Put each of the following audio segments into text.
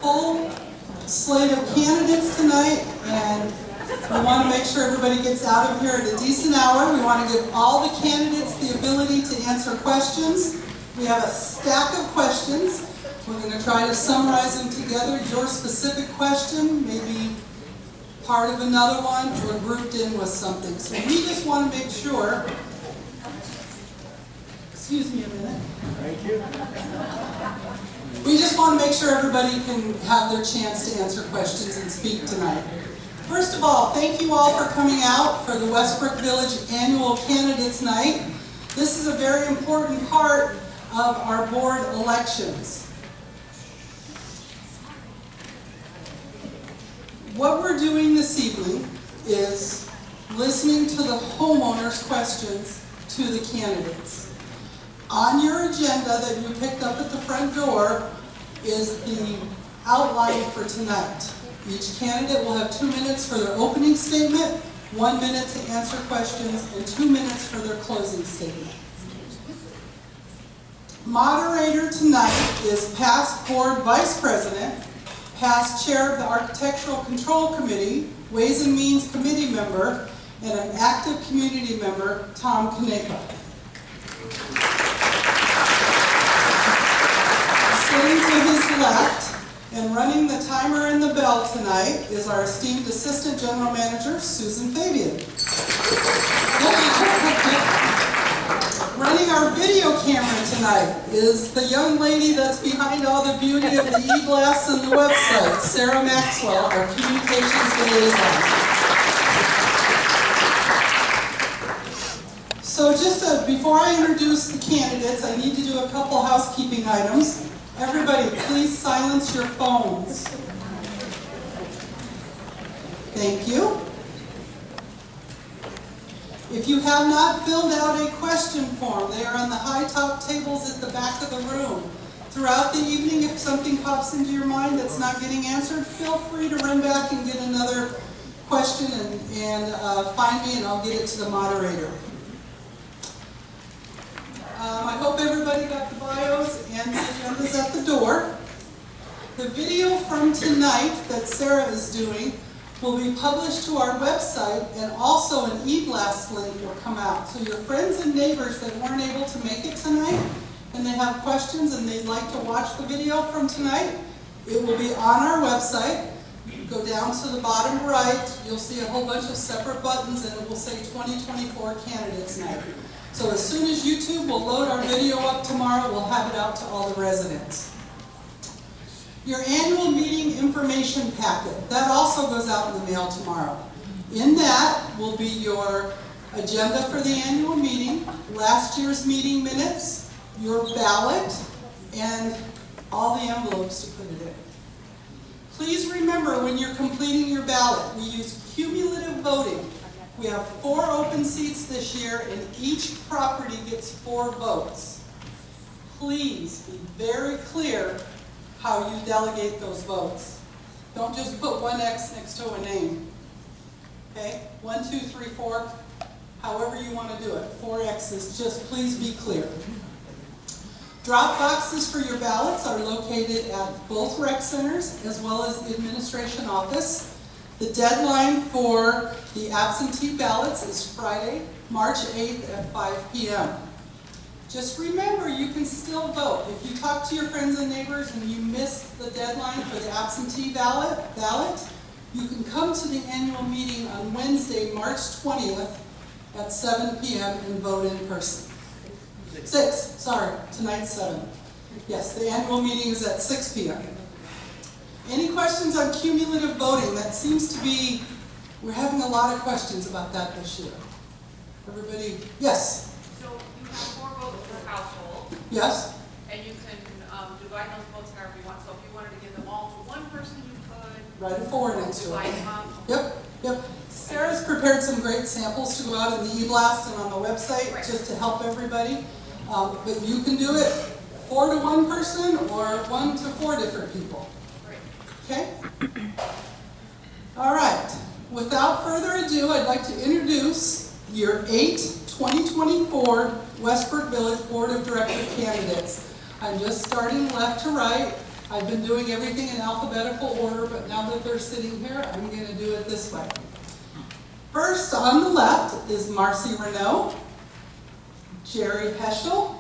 Full slate of candidates tonight, and we want to make sure everybody gets out of here at a decent hour. We want to give all the candidates the ability to answer questions. We have a stack of questions. We're going to try to summarize them together. Your specific question may be part of another one or grouped in with something. So we just want to make sure. Excuse me a minute. Thank you. We just want to make sure everybody can have their chance to answer questions and speak tonight. First of all, thank you all for coming out for the Westbrook Village Annual Candidates Night. This is a very important part of our board elections. What we're doing this evening is listening to the homeowners' questions to the candidates. On your agenda that you picked up at the front door is the outline for tonight. Each candidate will have 2 minutes for their opening statement, 1 minute to answer questions, and 2 minutes for their closing statement. Moderator tonight is past board vice president, past chair of the Architectural Control Committee, Ways and Means Committee member, and an active community member, Tom Canepa. Sitting to his left and running the timer and the bell tonight is our esteemed Assistant General Manager, Susan Fabian. Running our video camera tonight is the young lady that's behind all the beauty of the e-glass and the website, Sarah Maxwell, our communications liaison. So just before I introduce the candidates, I need to do a couple housekeeping items. Everybody, please silence your phones. Thank you. If you have not filled out a question form, they are on the high top tables at the back of the room. Throughout the evening, if something pops into your mind that's not getting answered, feel free to run back and get another question and find me and I'll get it to the moderator. I hope everybody got the bios and the agendas at the door. The video from tonight that Sarah is doing will be published to our website, and also an e-blast link will come out. So your friends and neighbors that weren't able to make it tonight and they have questions and they'd like to watch the video from tonight, it will be on our website. You go down to the bottom right, you'll see a whole bunch of separate buttons and it will say 2024 Candidates Night. So as soon as YouTube will load our video up tomorrow, we'll have it out to all the residents. Your annual meeting information packet, that also goes out in the mail tomorrow. In that will be your agenda for the annual meeting, last year's meeting minutes, your ballot, and all the envelopes to put it in. Please remember when you're completing your ballot, we use cumulative voting. We have 4 open seats this year, and each property gets 4 votes. Please be very clear how you delegate those votes. Don't just put 1 X next to a name. Okay? 1, 2, 3, 4, however you want to do it. 4 X's, just please be clear. Drop boxes for your ballots are located at both rec centers as well as the administration office. The deadline for the absentee ballots is Friday, March 8th at 5 p.m. Just remember, you can still vote. If you talk to your friends and neighbors and you miss the deadline for the absentee ballot, you can come to the annual meeting on Wednesday, March 20th at 7 p.m. and vote in person. 6, sorry, tonight's 7. Yes, the annual meeting is at 6 p.m. Any questions on cumulative voting? That seems to be, we're having a lot of questions about that this year. Everybody, yes? So you have 4 votes per household. Yes. And you can divide those votes however you want. So if you wanted to give them all to one person, you could. Write a 4 next to divide it. them up. Yep. Sarah's prepared some great samples to go out in the e-blast and on the website just to help everybody. But you can do it 4 to 1 person or 1 to 4 different people. Okay? All right. Without further ado, I'd like to introduce your 8 2024 Westbrook Village Board of Director candidates. I'm just starting left to right. I've been doing everything in alphabetical order, but now that they're sitting here, I'm going to do it this way. First on the left is Marcy Renault, Jerry Heschel,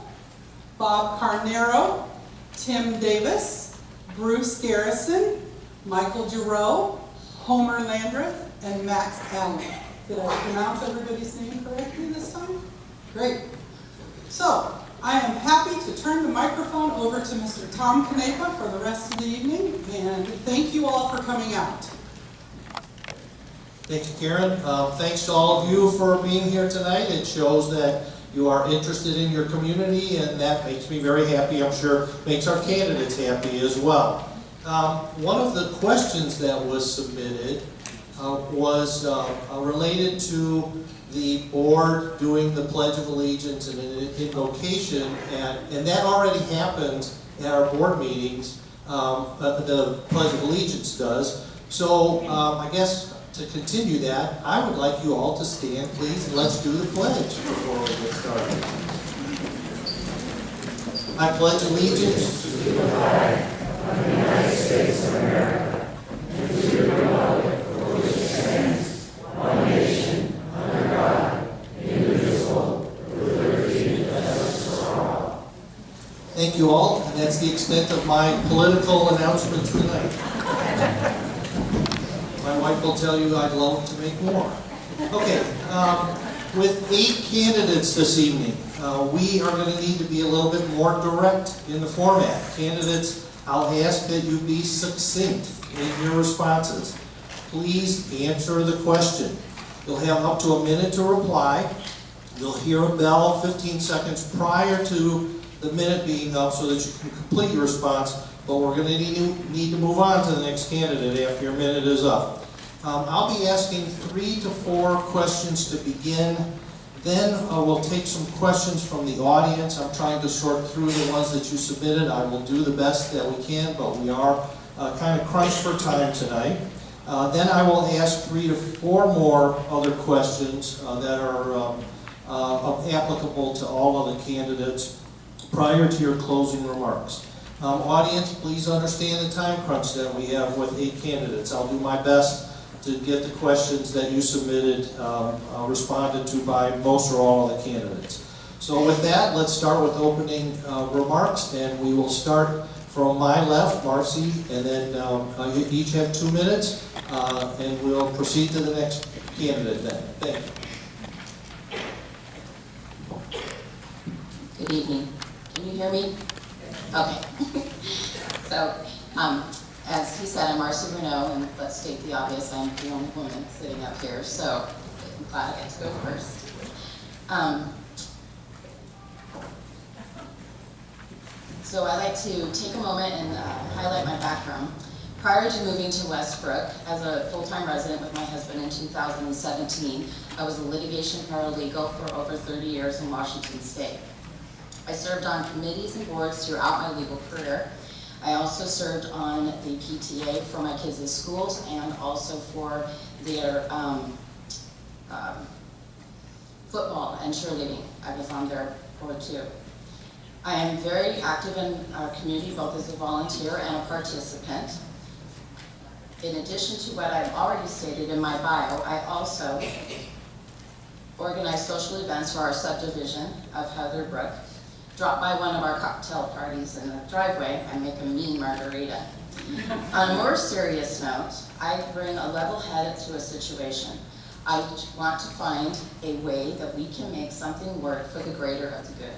Bob Carnero, Tim Davis, Bruce Garrison, Michael Giroux, Homer Landreth, and Max Allen. Did I pronounce everybody's name correctly this time? Great. So, I am happy to turn the microphone over to Mr. Tom Canepa for the rest of the evening, and thank you all for coming out. Thank you, Karen. Thanks to all of you for being here tonight. It shows that you are interested in your community, and that makes me very happy. I'm sure makes our candidates happy as well. One of the questions that was submitted was related to the board doing the Pledge of Allegiance and an invocation, and that already happens at our board meetings. The Pledge of Allegiance does. So I guess to continue that, I would like you all to stand, please, and let's do the pledge before we get started. I pledge allegiance to the flag of the United States of America and to the republic for which it stands, one nation, under God, indivisible, with liberty and justice for all. Thank you all, and that's the extent of my political announcements tonight. My wife will tell you I'd love to make more. Okay, with 8 candidates this evening, we are going to need to be a little bit more direct in the format. Candidates, I'll ask that you be succinct in your responses. Please answer the question. You'll have up to a minute to reply. You'll hear a bell 15 seconds prior to the minute being up so that you can complete your response, but we're going to need to move on to the next candidate after your minute is up. I'll be asking 3 to 4 questions to begin. Then we'll take some questions from the audience. I'm trying to sort through the ones that you submitted. I will do the best that we can, but we are kind of crunched for time tonight. Then I will ask 3 to 4 more other questions that are applicable to all of the candidates prior to your closing remarks. Audience, please understand the time crunch that we have with 8 candidates. I'll do my best to get the questions that you submitted responded to by most or all of the candidates. So with that, let's start with opening remarks, and we will start from my left, Marcy, and then you each have 2 minutes, and we'll proceed to the next candidate then. Thank you. Good evening. Can you hear me? Okay. So, as he said, I'm Marcy Renault, and let's state the obvious, I'm the only woman sitting up here, so I'm glad I get to go first. So I'd like to take a moment and highlight my background. Prior to moving to Westbrook as a full-time resident with my husband in 2017, I was a litigation paralegal for over 30 years in Washington State. I served on committees and boards throughout my legal career. I also served on the PTA for my kids' schools and also for their football and cheerleading. I was on their board too. I am very active in our community, both as a volunteer and a participant. In addition to what I've already stated in my bio, I also organize social events for our subdivision of Heatherbrook. Drop by one of our cocktail parties in the driveway and make a mean margarita. On a more serious note, I bring a level head to a situation. I want to find a way that we can make something work for the greater of the good.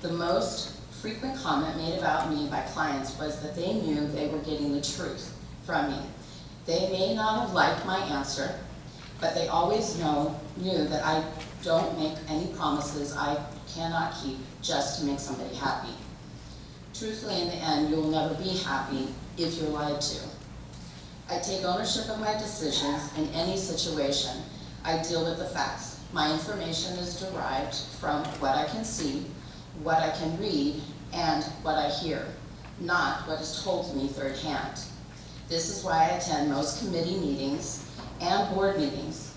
The most frequent comment made about me by clients was that they knew they were getting the truth from me. They may not have liked my answer, but they always knew that I don't make any promises I cannot keep just to make somebody happy. Truthfully, in the end, you'll never be happy if you're lied to. I take ownership of my decisions in any situation. I deal with the facts. My information is derived from what I can see, what I can read, and what I hear, not what is told to me third hand. This is why I attend most committee meetings and board meetings.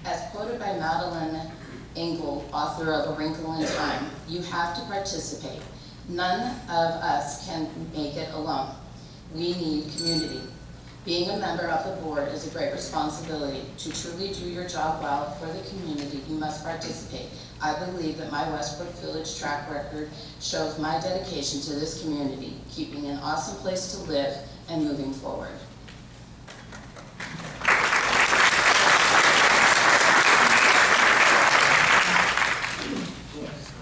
As quoted by Madeline Engel, author of A Wrinkle in Time, you have to participate. None of us can make it alone. We need community. Being a member of the board is a great responsibility. To truly do your job well for the community, you must participate. I believe that my Westbrook Village track record shows my dedication to this community, keeping an awesome place to live and moving forward.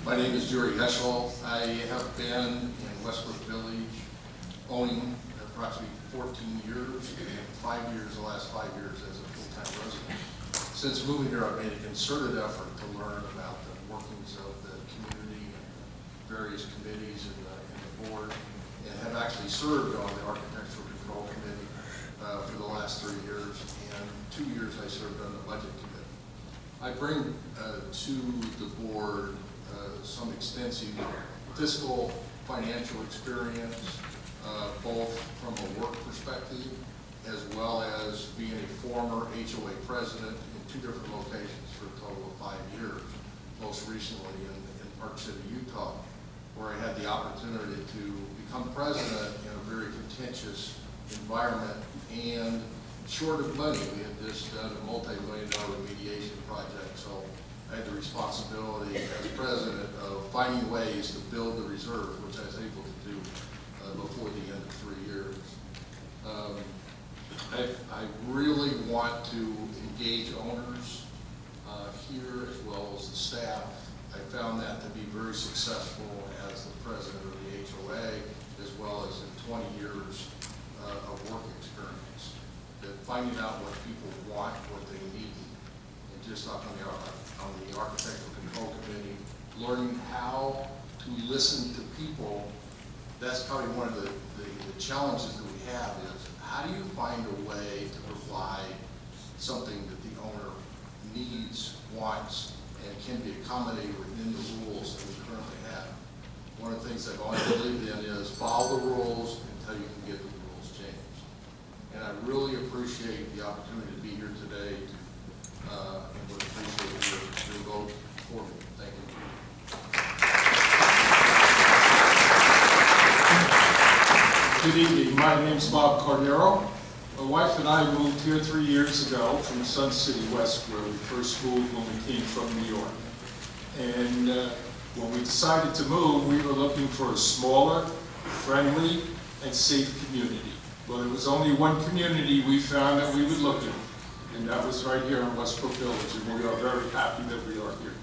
My name is Jerry Heschel. I have been in Westbrook Village owning approximately 14 years, and 5 years, the last 5 years as a full-time resident. Since moving here, I've made a concerted effort to learn about the workings of the community and various committees in the board, and have actually served on the Architectural Control Committee for the last 3 years, and 2 years I served on the Budget Committee. I bring to the board some extensive fiscal, financial experience, both from a work perspective as well as being a former HOA president in 2 different locations for a total of 5 years, most recently in Park City, Utah, where I had the opportunity to become president in a very contentious environment and short of money. We had just done a multi-million-dollar remediation project, so I had the responsibility as president of finding ways to build the reserve, which I was able to do before the end of 3 years. I really want to engage owners here as well as the staff. I found that to be very successful as the president of the HOA, as well as in 20 years of work experience. That finding out what people want, what they need, and just on the Architectural Control Committee, learning how to listen to people. That's probably one of the challenges that we have is how do you find a way to provide something that the owner needs, wants, and can be accommodated within the rules that we currently have. One of the things I've always believed in is follow the rules until you can get the rules changed. And I really appreciate the opportunity to be here today and would appreciate your vote for me. Thank you. Good evening. My name's Bob Cordero. My wife and I moved here 3 years ago from Sun City West, where we first moved when we came from New York. And when we decided to move, we were looking for a smaller, friendly, and safe community. Well, there was only one community we found that we would look at, and that was right here in Westbrook Village, and we are very happy that we are here.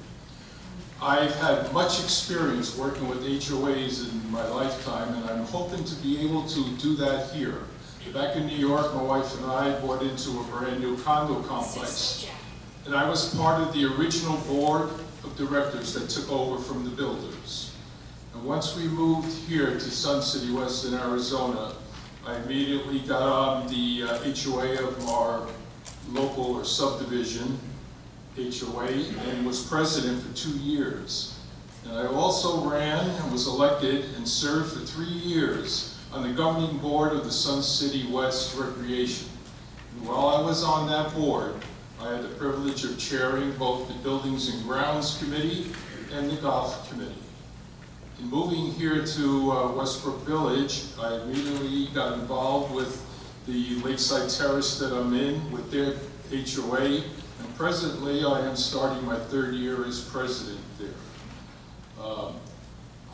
I've had much experience working with HOAs in my lifetime, and I'm hoping to be able to do that here. Back in New York, my wife and I bought into a brand new condo complex, and I was part of the original board of directors that took over from the builders. And once we moved here to Sun City West in Arizona, I immediately got on the HOA of our local or subdivision HOA and was president for 2 years. And I also ran and was elected and served for 3 years on the governing board of the Sun City West Recreation. And while I was on that board, I had the privilege of chairing both the Buildings and Grounds Committee and the Golf Committee. In moving here to Westbrook Village, I immediately got involved with the Lakeside Terrace that I'm in with their HOA. And presently, I am starting my 3rd year as president there.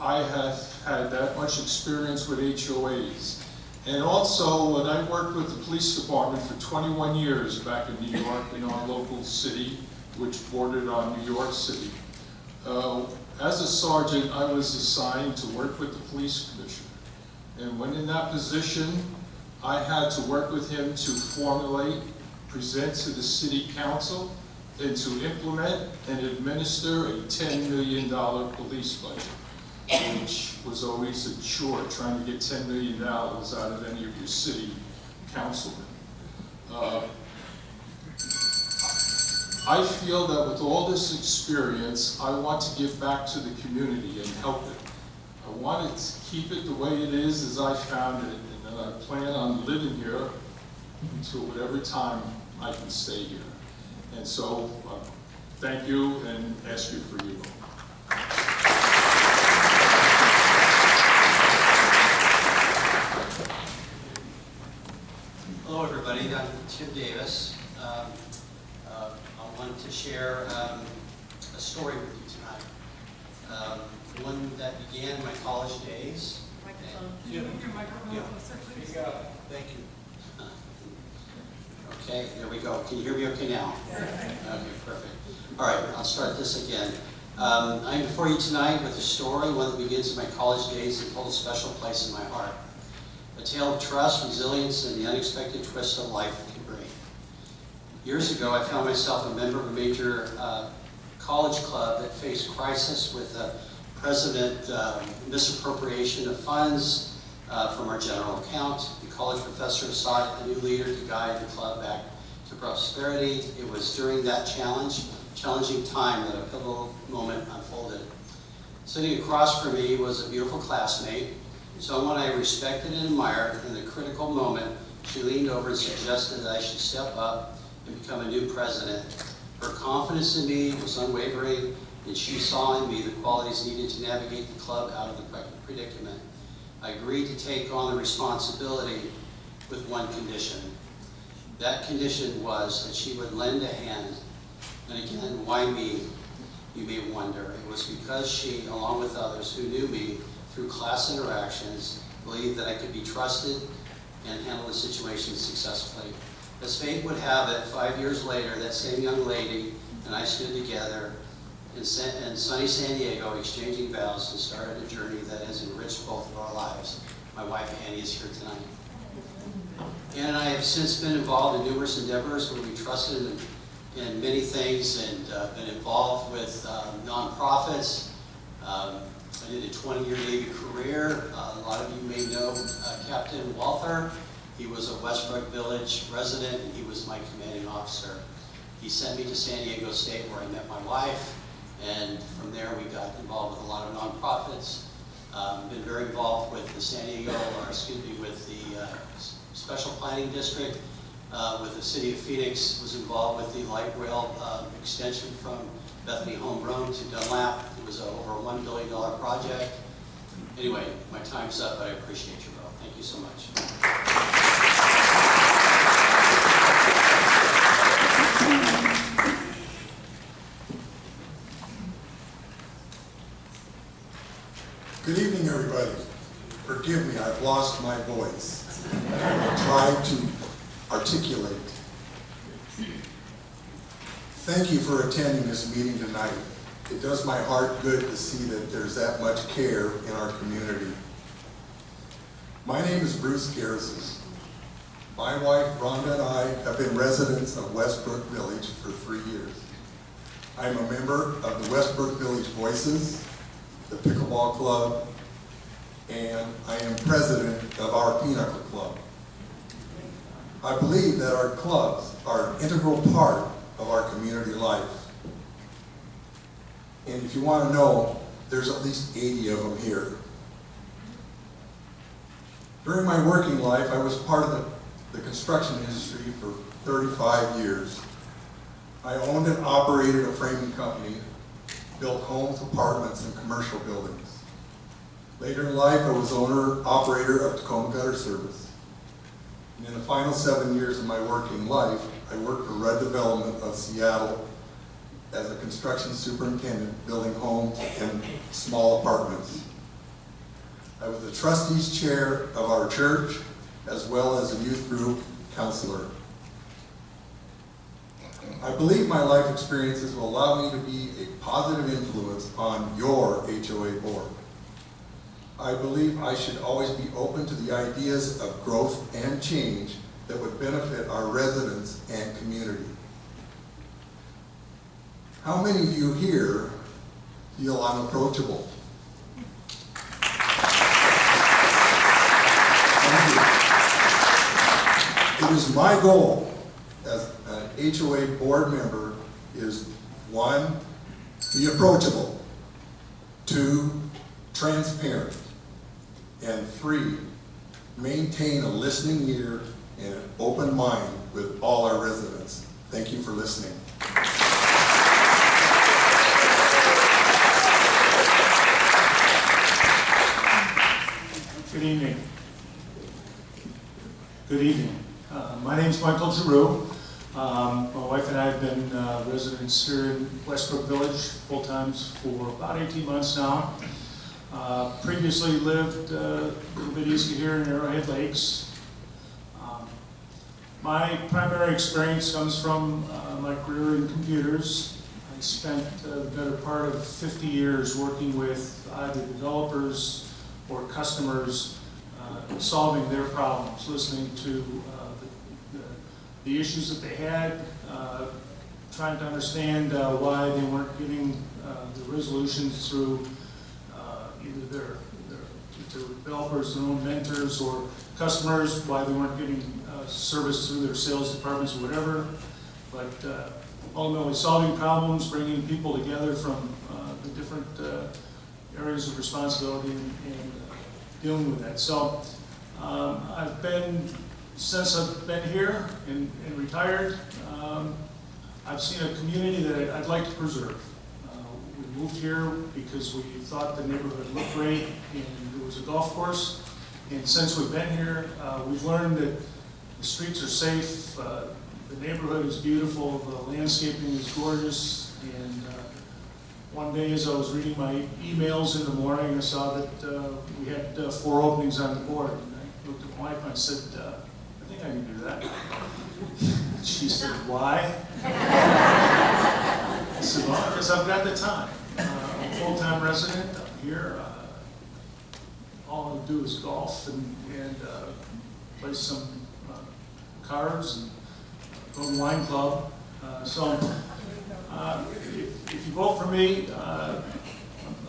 I have had that much experience with HOAs. And also, when I worked with the police department for 21 years back in New York, in our local city, which bordered on New York City. As a sergeant, I was assigned to work with the police commissioner. And when in that position, I had to work with him to formulate, present to the city council, and to implement and administer a $10 million police budget, which was always a chore, trying to get $10 million out of any of your city councilmen. I feel that with all this experience, I want to give back to the community and help it. I want to keep it the way it is as I found it, and then I plan on living here until whatever time I can stay here. And so, thank you and ask you for your vote. Hello, everybody. I'm Tim Davis. I wanted to share a story with you tonight. One that began in my college days. Microphone. Can you move your microphone closer, please? Thank you. Okay, there we go. Can you hear me okay now? Okay, perfect. All right, I'll start this again. I'm before you tonight with a story, one that begins in my college days and holds a special place in my heart. A tale of trust, resilience, and the unexpected twist of life can bring. Years ago, I found myself a member of a major college club that faced crisis with a president misappropriation of funds from our general account. The college professor sought a new leader to guide the club back to prosperity. It was during that challenging time that a pivotal moment unfolded. Sitting across from me was a beautiful classmate, someone I respected and admired. In the critical moment, she leaned over and suggested that I should step up and become a new president. Her confidence in me was unwavering, and she saw in me the qualities needed to navigate the club out of the predicament. I agreed to take on the responsibility with one condition. That condition was that she would lend a hand. And again, why me? You may wonder. It was because she, along with others who knew me through class interactions, believed that I could be trusted and handle the situation successfully. As fate would have it, 5 years later, that same young lady and I stood together in sunny San Diego, exchanging vows, and started a journey that has enriched both of our lives. My wife, Annie, is here tonight. Ann and I have since been involved in numerous endeavors where we trusted in many things and been involved with nonprofits. I did a 20-year Navy career. A lot of you may know Captain Walther. He was a Westbrook Village resident, and he was my commanding officer. He sent me to San Diego State, where I met my wife, and from there we got involved with a lot of nonprofits. Been very involved with the with the Special Planning District, with the City of Phoenix. Was involved with the light rail extension from Bethany Home Road to Dunlap. It was over a $1 billion project. Anyway, my time's up, but I appreciate your vote. Thank you so much. Good evening, everybody. Forgive me, I've lost my voice. I will try to articulate. Thank you for attending this meeting tonight. It does my heart good to see that there's that much care in our community. My name is Bruce Garrison. My wife, Rhonda, and I have been residents of Westbrook Village for 3 years. I am a member of the Westbrook Village Voices, the Pickleball Club, and I am president of our Pinochle Club. I believe that our clubs are an integral part of our community life. And if you want to know, there's at least 80 of them here. During my working life, I was part of the construction industry for 35 years. I owned and operated a framing company, built homes, apartments, and commercial buildings. Later in life, I was owner-operator of Tacoma Gutter Service. And in the final 7 years of my working life, I worked for Red Development of Seattle as a construction superintendent, building homes and small apartments. I was the trustees chair of our church, as well as a youth group counselor. I believe my life experiences will allow me to be a positive influence on your HOA board. I believe I should always be open to the ideas of growth and change that would benefit our residents and community. How many of you here feel unapproachable? Thank you. It is my goal as an HOA board member is 1, be approachable, 2, transparent, and 3, maintain a listening ear and an open mind with all our residents. Thank you for listening. Good evening. Good evening. My name's Michael Giroux. My wife and I have been residents here in Westbrook Village full-time for about 18 months now. Previously lived a little bit east of here in Arrowhead Lakes. My primary experience comes from my career in computers. I spent the better part of 50 years working with either developers or customers, solving their problems, listening to the issues that they had, trying to understand why they weren't getting the resolutions through either their developers, their own mentors, or customers, why they weren't getting service through their sales departments or whatever. But ultimately solving problems, bringing people together from the different areas of responsibility and dealing with that. So since I've been here and retired, I've seen a community that I'd like to preserve. We moved here because we thought the neighborhood looked great and there was a golf course. And since we've been here, we've learned that the streets are safe, the neighborhood is beautiful, the landscaping is gorgeous. And one day as I was reading my emails in the morning, I saw that we had 4 openings on the board. And I looked at my wife and I said, I think I can do that. She said, why? I said, well, because I've got the time. I'm a full-time resident. I'm here. All I do is golf and play some cards and go to the wine club. So if you vote for me, I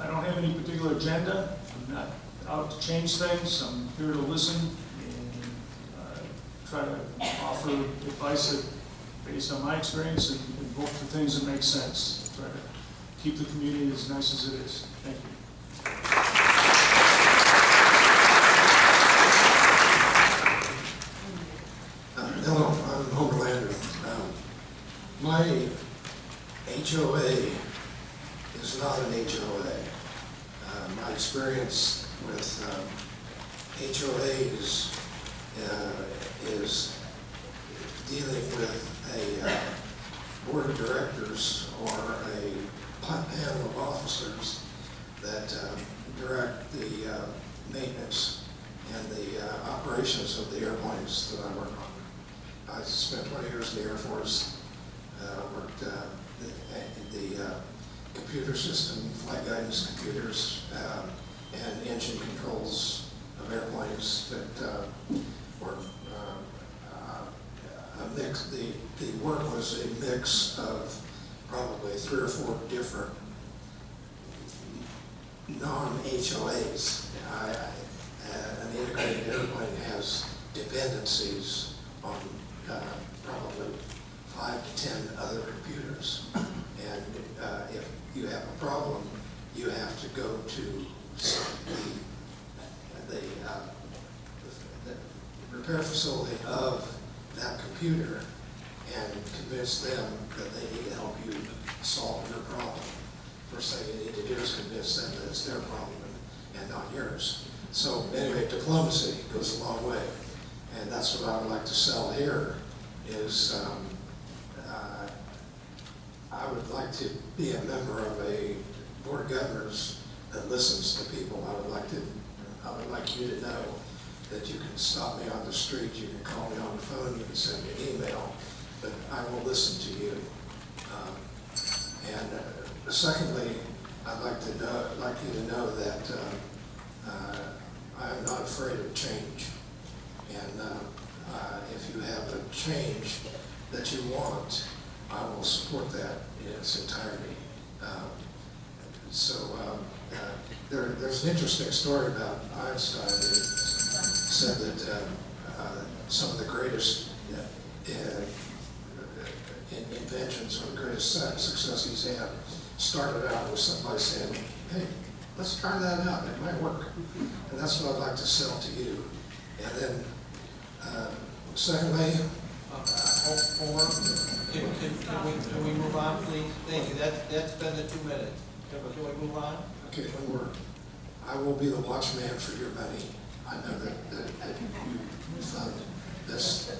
don't have any particular agenda. I'm not out to change things. I'm here to listen and try to offer advice that, based on my experience, and vote for things that make sense. Try to keep the community as nice as it is. Thank you. Hello, I'm Homer Lander. My HOA is not an HOA. My experience with HOAs is dealing with a board of directors or a panel of officers that direct the maintenance and the operations of the airplanes that I work on. I spent 20 years in the Air Force, worked the computer system, flight guidance computers, and engine controls of airplanes that were a mix. The work was a mix of probably 3 or 4 different non-HOAs. An integrated airplane has dependencies on probably 5 to 10 other computers. And if you have a problem, you have to go to the repair facility of that computer and convince them that they need to help you solve your problem. First thing you need to do is convince them that it's their problem and not yours. So anyway, diplomacy goes a long way. And that's what I would like to sell here is I would like to be a member of a board of governors that listens to people. I would like you to know that you can stop me on the street, you can call me on the phone, you can send me an email, but I will listen to you. Secondly, I'd like you to know that I am not afraid of change. And if you have a change that you want, I will support that in its entirety. There's an interesting story about Einstein. He said that some of the greatest inventions or the greatest success he's had started out with somebody saying, hey, let's try that out, it might work. And that's what I'd like to sell to you. And then, secondly, Homer, can we move on, please? Thank you. That's been the 2 minutes. Can we move on? okay, Homer, I will be the watchman for your money. I know that you fund this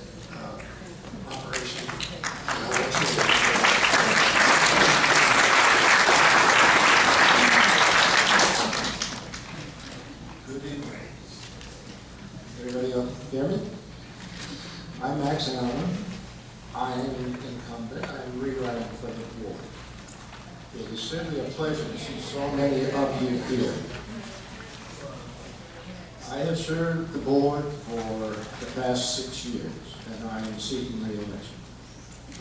I'm Max Allen. I am an incumbent. I'm rerunning for the board. It is certainly a pleasure to see so many of you here. I have served the board for the past 6 years, and I am seeking re-election.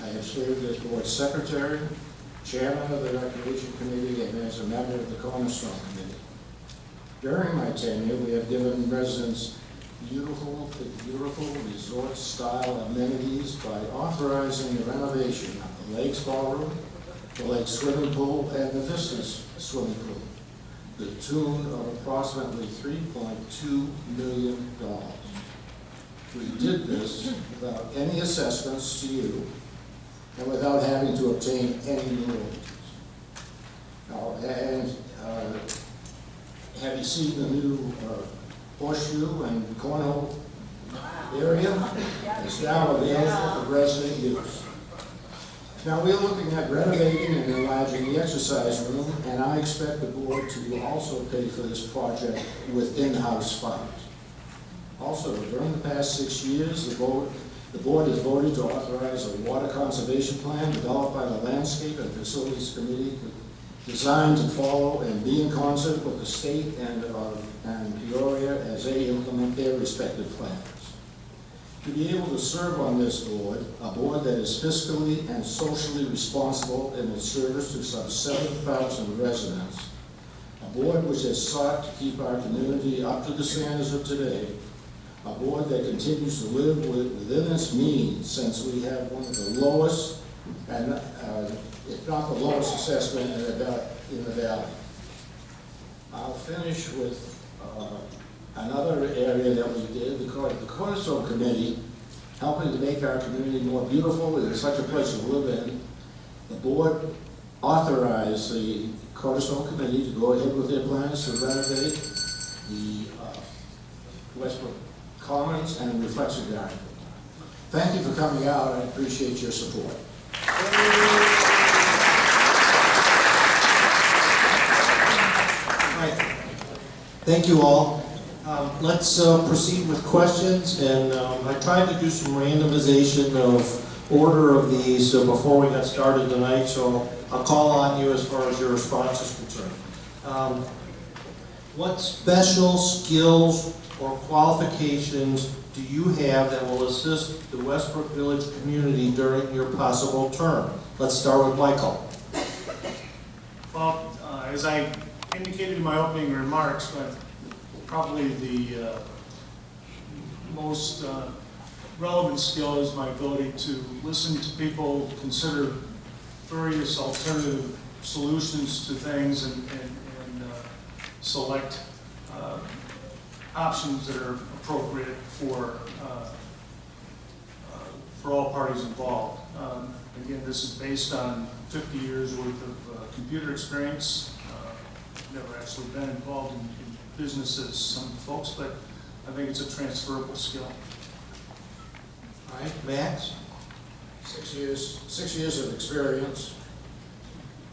I have served as board secretary, chairman of the Recreation Committee, and as a member of the Cornerstone Committee. During my tenure, we have given residents beautiful resort-style amenities by authorizing the renovation of the Lakes Ballroom, the Lake Swimming Pool, and the Vistas Swimming Pool, to the tune of approximately $3.2 million. We did this without any assessments to you and without having to obtain any new royalties. Have you seen the new horseshoe and cornhole area? It's now available for resident use. Now we're looking at renovating and enlarging the exercise room, and I expect the board to also pay for this project with in-house funds. Also, during the past 6 years, the board has voted to authorize a water conservation plan developed by the Landscape and Facilities Committee, designed to follow and be in concert with the state and Peoria as they implement their respective plans. To be able to serve on this board, a board that is fiscally and socially responsible in its service to some 7,000 residents, a board which has sought to keep our community up to the standards of today, a board that continues to live within its means, since we have one of the lowest, and if not the lowest assessment in the valley. I'll finish with another area that we did, the Cornerstone Committee, helping to make our community more beautiful. It is such a place to live in. The board authorized the Cornerstone Committee to go ahead with their plans to renovate the Westbrook Commons and Reflection Garden. Thank you for coming out. I appreciate your support. Thank you all. Let's proceed with questions, and I tried to do some randomization of order of these before we got started tonight, so I'll call on you as far as your response is concerned. What special skills or qualifications do you have that will assist the Westbrook Village community during your possible term? Let's start with Michael. Well, as I indicated in my opening remarks, but probably the most relevant skill is my ability to listen to people, consider various alternative solutions to things, and select options that are appropriate for all parties involved. Again, this is based on 50 years worth of computer experience. Never actually been involved in business as some folks, but I think it's a transferable skill. All right, Max? 6 years of experience,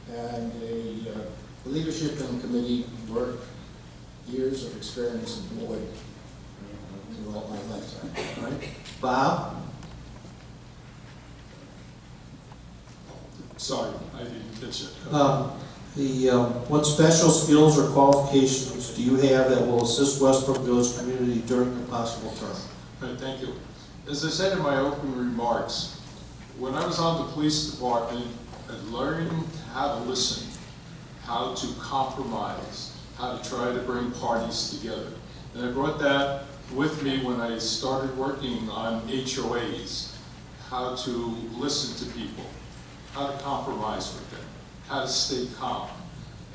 and a leadership and committee work, years of experience in board throughout my lifetime. All right. Bob? Sorry, I didn't catch it. What special skills or qualifications do you have that will assist Westbrook Village community during your possible term? All right, thank you. As I said in my opening remarks, when I was on the police department, I learned how to listen, how to compromise, how to try to bring parties together. And I brought that with me when I started working on HOAs, how to listen to people, how to compromise with them, how to stay calm.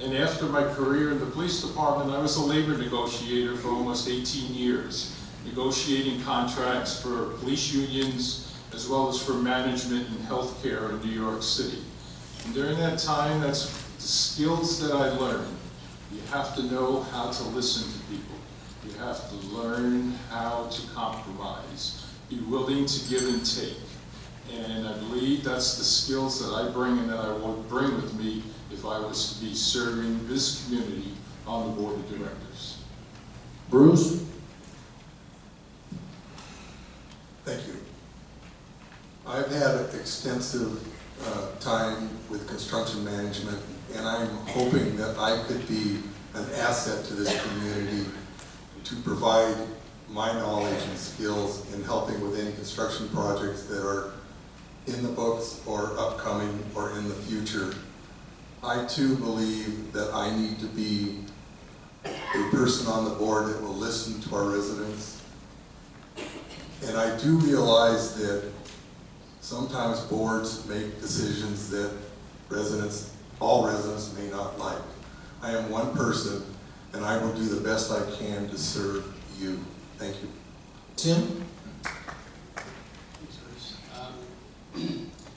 And after my career in the police department, I was a labor negotiator for almost 18 years, negotiating contracts for police unions as well as for management and healthcare in New York City. And during that time, that's the skills that I learned. You have to know how to listen to people. You have to learn how to compromise, be willing to give and take. And I believe that's the skills that I bring and that I would bring with me if I was to be serving this community on the board of directors. Bruce? Thank you. I've had extensive time with construction management, and I'm hoping that I could be an asset to this community to provide my knowledge and skills in helping with any construction projects that are in the books or upcoming or in the future. I too believe that I need to be a person on the board that will listen to our residents. And I do realize that sometimes boards make decisions that all residents may not like. I am one person, and I will do the best I can to serve you. Thank you. Tim?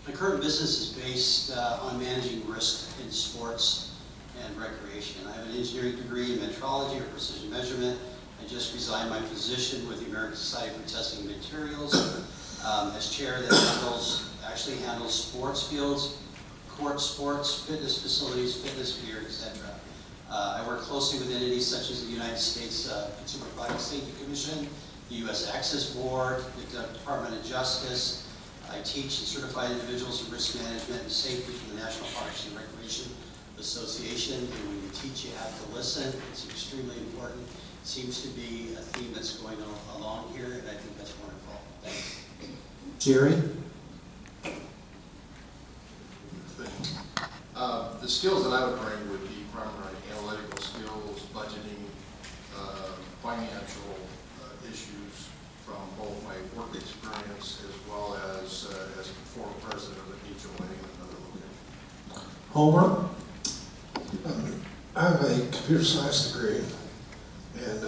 My current business is based on managing risk in sports and recreation. I have an engineering degree in metrology or precision measurement. I just resigned my position with the American Society for Testing Materials as chair that actually handles sports fields, court sports, fitness facilities, fitness gear, etc. I work closely with entities such as the United States Consumer Product Safety Commission, the U.S. Access Board, the Department of Justice. I teach and certify individuals in risk management and safety from the National Parks and Recreation Association. And when you teach, you have to listen. It's extremely important. It seems to be a theme that's going along here, and I think that's wonderful. Thanks. Jerry? The skills that I would bring would be primarily analytical skills, budgeting, financial issues from both my work experience as well as former president of the HOA and another location. Homer? I have a computer science degree, and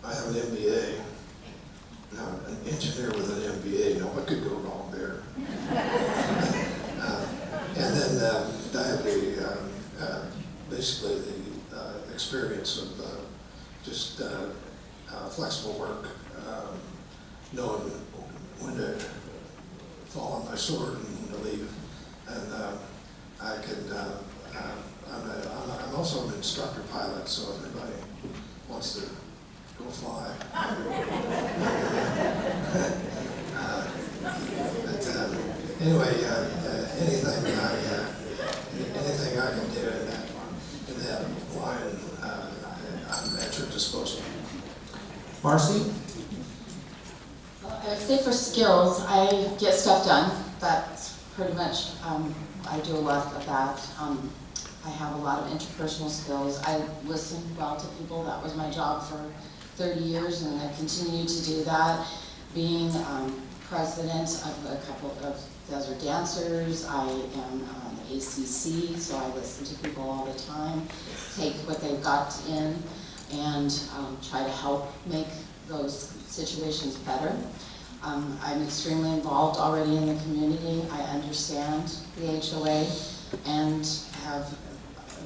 I have an MBA. Now, an engineer with an MBA, what could go wrong there? And then I have basically the experience of just flexible work, knowing when to fall on my sword and when to leave. And I'm also an instructor pilot, so if anybody wants to go fly. Anyway, anything I can do in that line, I'm at your disposal. Marcy? Well, I would say for skills, I get stuff done. That's pretty much, I do a lot of that. I have a lot of interpersonal skills. I listen well to people. That was my job for 30 years, and I continue to do that. Being president of a couple of desert dancers, I am on the ACC, so I listen to people all the time, take what they've got in, and try to help make those situations better. I'm extremely involved already in the community. I understand the HOA and have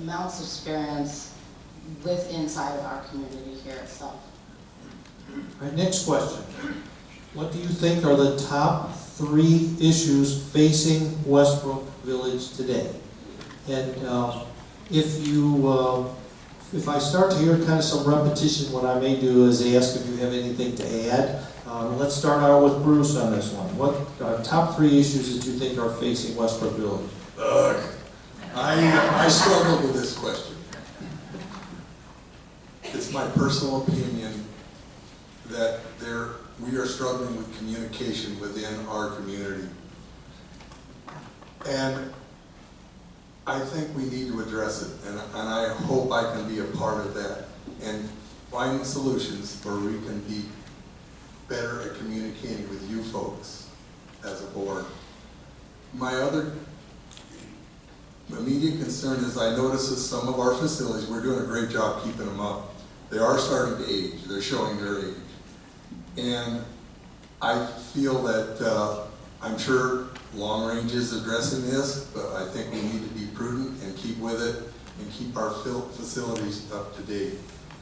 amounts of experience inside of our community here itself. All right, next question. What do you think are the top 3 issues facing Westbrook Village today? And if I start to hear kind of some repetition, what I may do is ask if you have anything to add. Let's start out with Bruce on this one. What are top 3 issues that you think are facing Westbrook Village? I struggle with this question. It's my personal opinion that we are struggling with communication within our community. And I think we need to address it, and I hope I can be a part of that and finding solutions where we can be better at communicating with you folks as a board. My other immediate concern is I notice that some of our facilities, we're doing a great job keeping them up. They are starting to age. They're showing their age. And I feel that I'm sure Long Range is addressing this, but I think we need to be prudent and keep with it and keep our facilities up to date.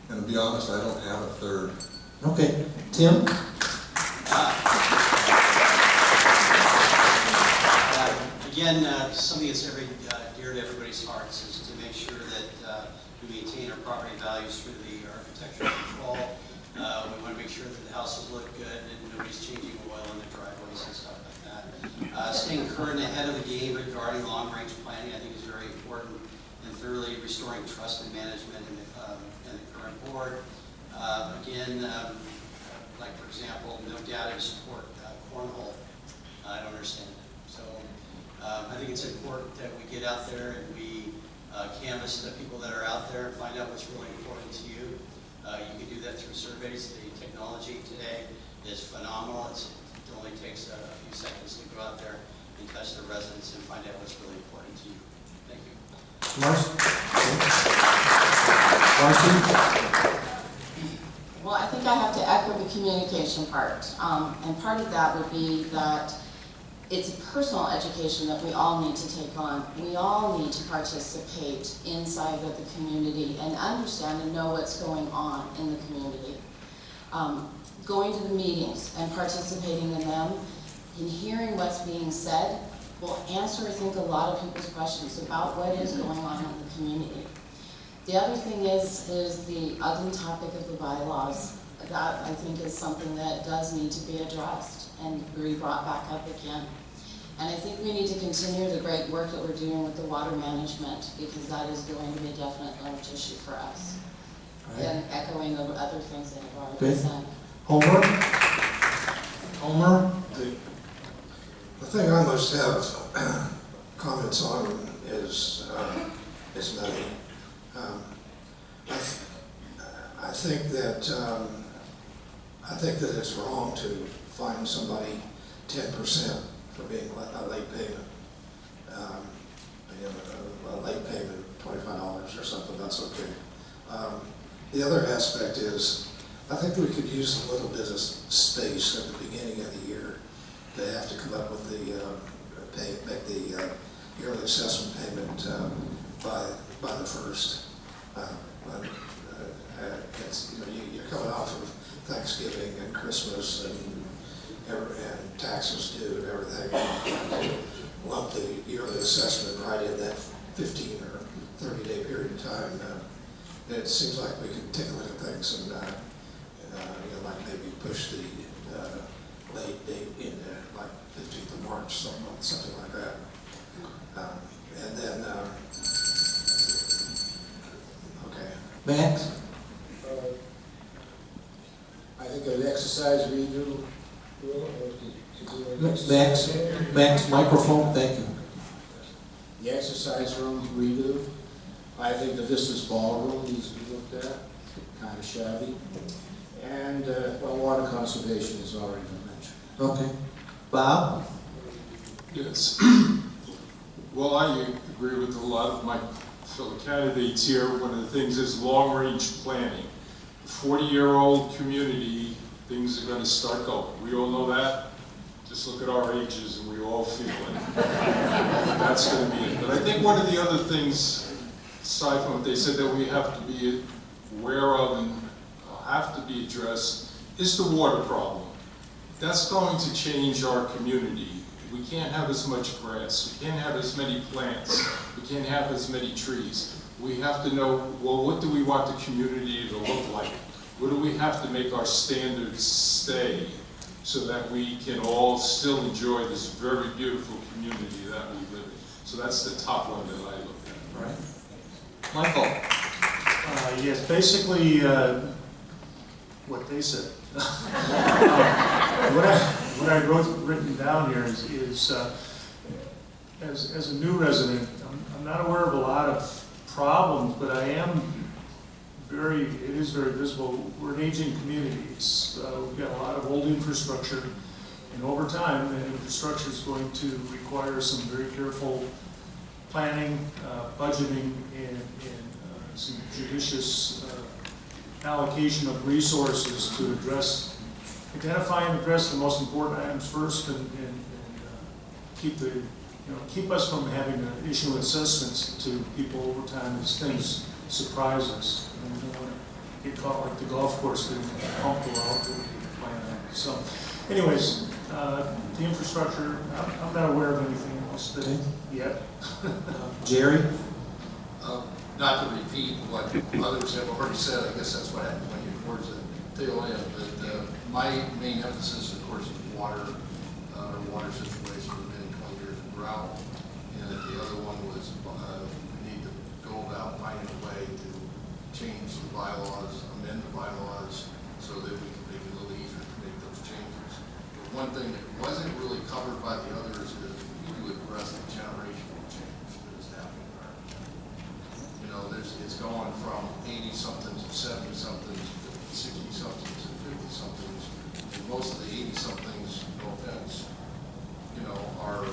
And to be honest, I don't have a third. Okay. Tim? Again, something that's very dear to everybody's hearts is to make sure that we maintain our property values through the architectural control. We want to make sure that the houses look good and nobody's changing oil in the driveways and stuff like that. staying current and ahead of the game regarding long-range planning, I think is very important, and thoroughly restoring trust and management in the current board. Like for example, no data to support cornhole. I don't understand it. So I think it's important that we get out there and we canvass the people that are out there and find out what's really important to you. You can do that through surveys. The technology today is phenomenal. It only takes a few seconds to go out there and touch the residents and find out what's really important to you. Thank you. Marcy? Well, I think I have to echo the communication part. And part of that would be that it's a personal education that we all need to take on. We all need to participate inside of the community and understand and know what's going on in the community. Going to the meetings and participating in them and hearing what's being said will answer, I think, a lot of people's questions about what is going on in the community. The other thing is the ugly topic of the bylaws. That, I think, is something that does need to be addressed and be brought back up again. And I think we need to continue the great work that we're doing with the water management, because that is going to be a definite large issue for us. Right. And echoing of other things that have already been said. Homer? The thing I must have comments on is money. I think that it's wrong to fine somebody 10% for being a late payment. A late payment of $25 or something, that's okay. The other aspect is, I think we could use a little bit of space at the beginning of the year to have to come up with make the yearly assessment payment by the 1st. You're coming off of Thanksgiving and Christmas and taxes due and everything. Lump the yearly assessment right in that 15 or 30-day period of time. It seems like we could take a look at things and like maybe push the late date into like 15th of March, something like that. And then, okay. Max? I think an exercise redo. Max, microphone, thank you. The exercise room redo. I think the Vistas ballroom needs to be looked at, kind of shabby. And, water conservation has already been mentioned. Okay. Bob? Yes. Well, I agree with a lot of my fellow candidates here. One of the things is long-range planning. 40-year-old community, things are going to start going. We all know that. Just look at our ages and we all feel it. That's going to be it. But I think one of the other things, aside from what they said that we have to be aware of and have to be addressed, is the water problem. That's going to change our community. We can't have as much grass. We can't have as many plants. We can't have as many trees. We have to know, well, what do we want the community to look like? What do we have to make our standards stay so that we can all still enjoy this very beautiful community that we live in? So that's the top one that I look at. All right. Michael? Yes, basically what they said. What I written down here is as a new resident, I'm not aware of a lot of problems, but I am it is very visible. We're an aging community. We've got a lot of old infrastructure, and over time, that infrastructure is going to require some very careful planning, budgeting, and some judicious allocation of resources to identify and address the most important items first, and keep us from having to issue assessments to people over time as things surprise us. And we don't want to get caught like the golf course getting pumped out that we plan on. So, anyways, the infrastructure, I'm not aware of anything else yet. Jerry? Not to repeat what others have already said, I guess that's what happened when you're towards the tail end, but my main emphasis, of course, is water, our water situation for many 20 years. most of the 80-some things, no offense, you know, are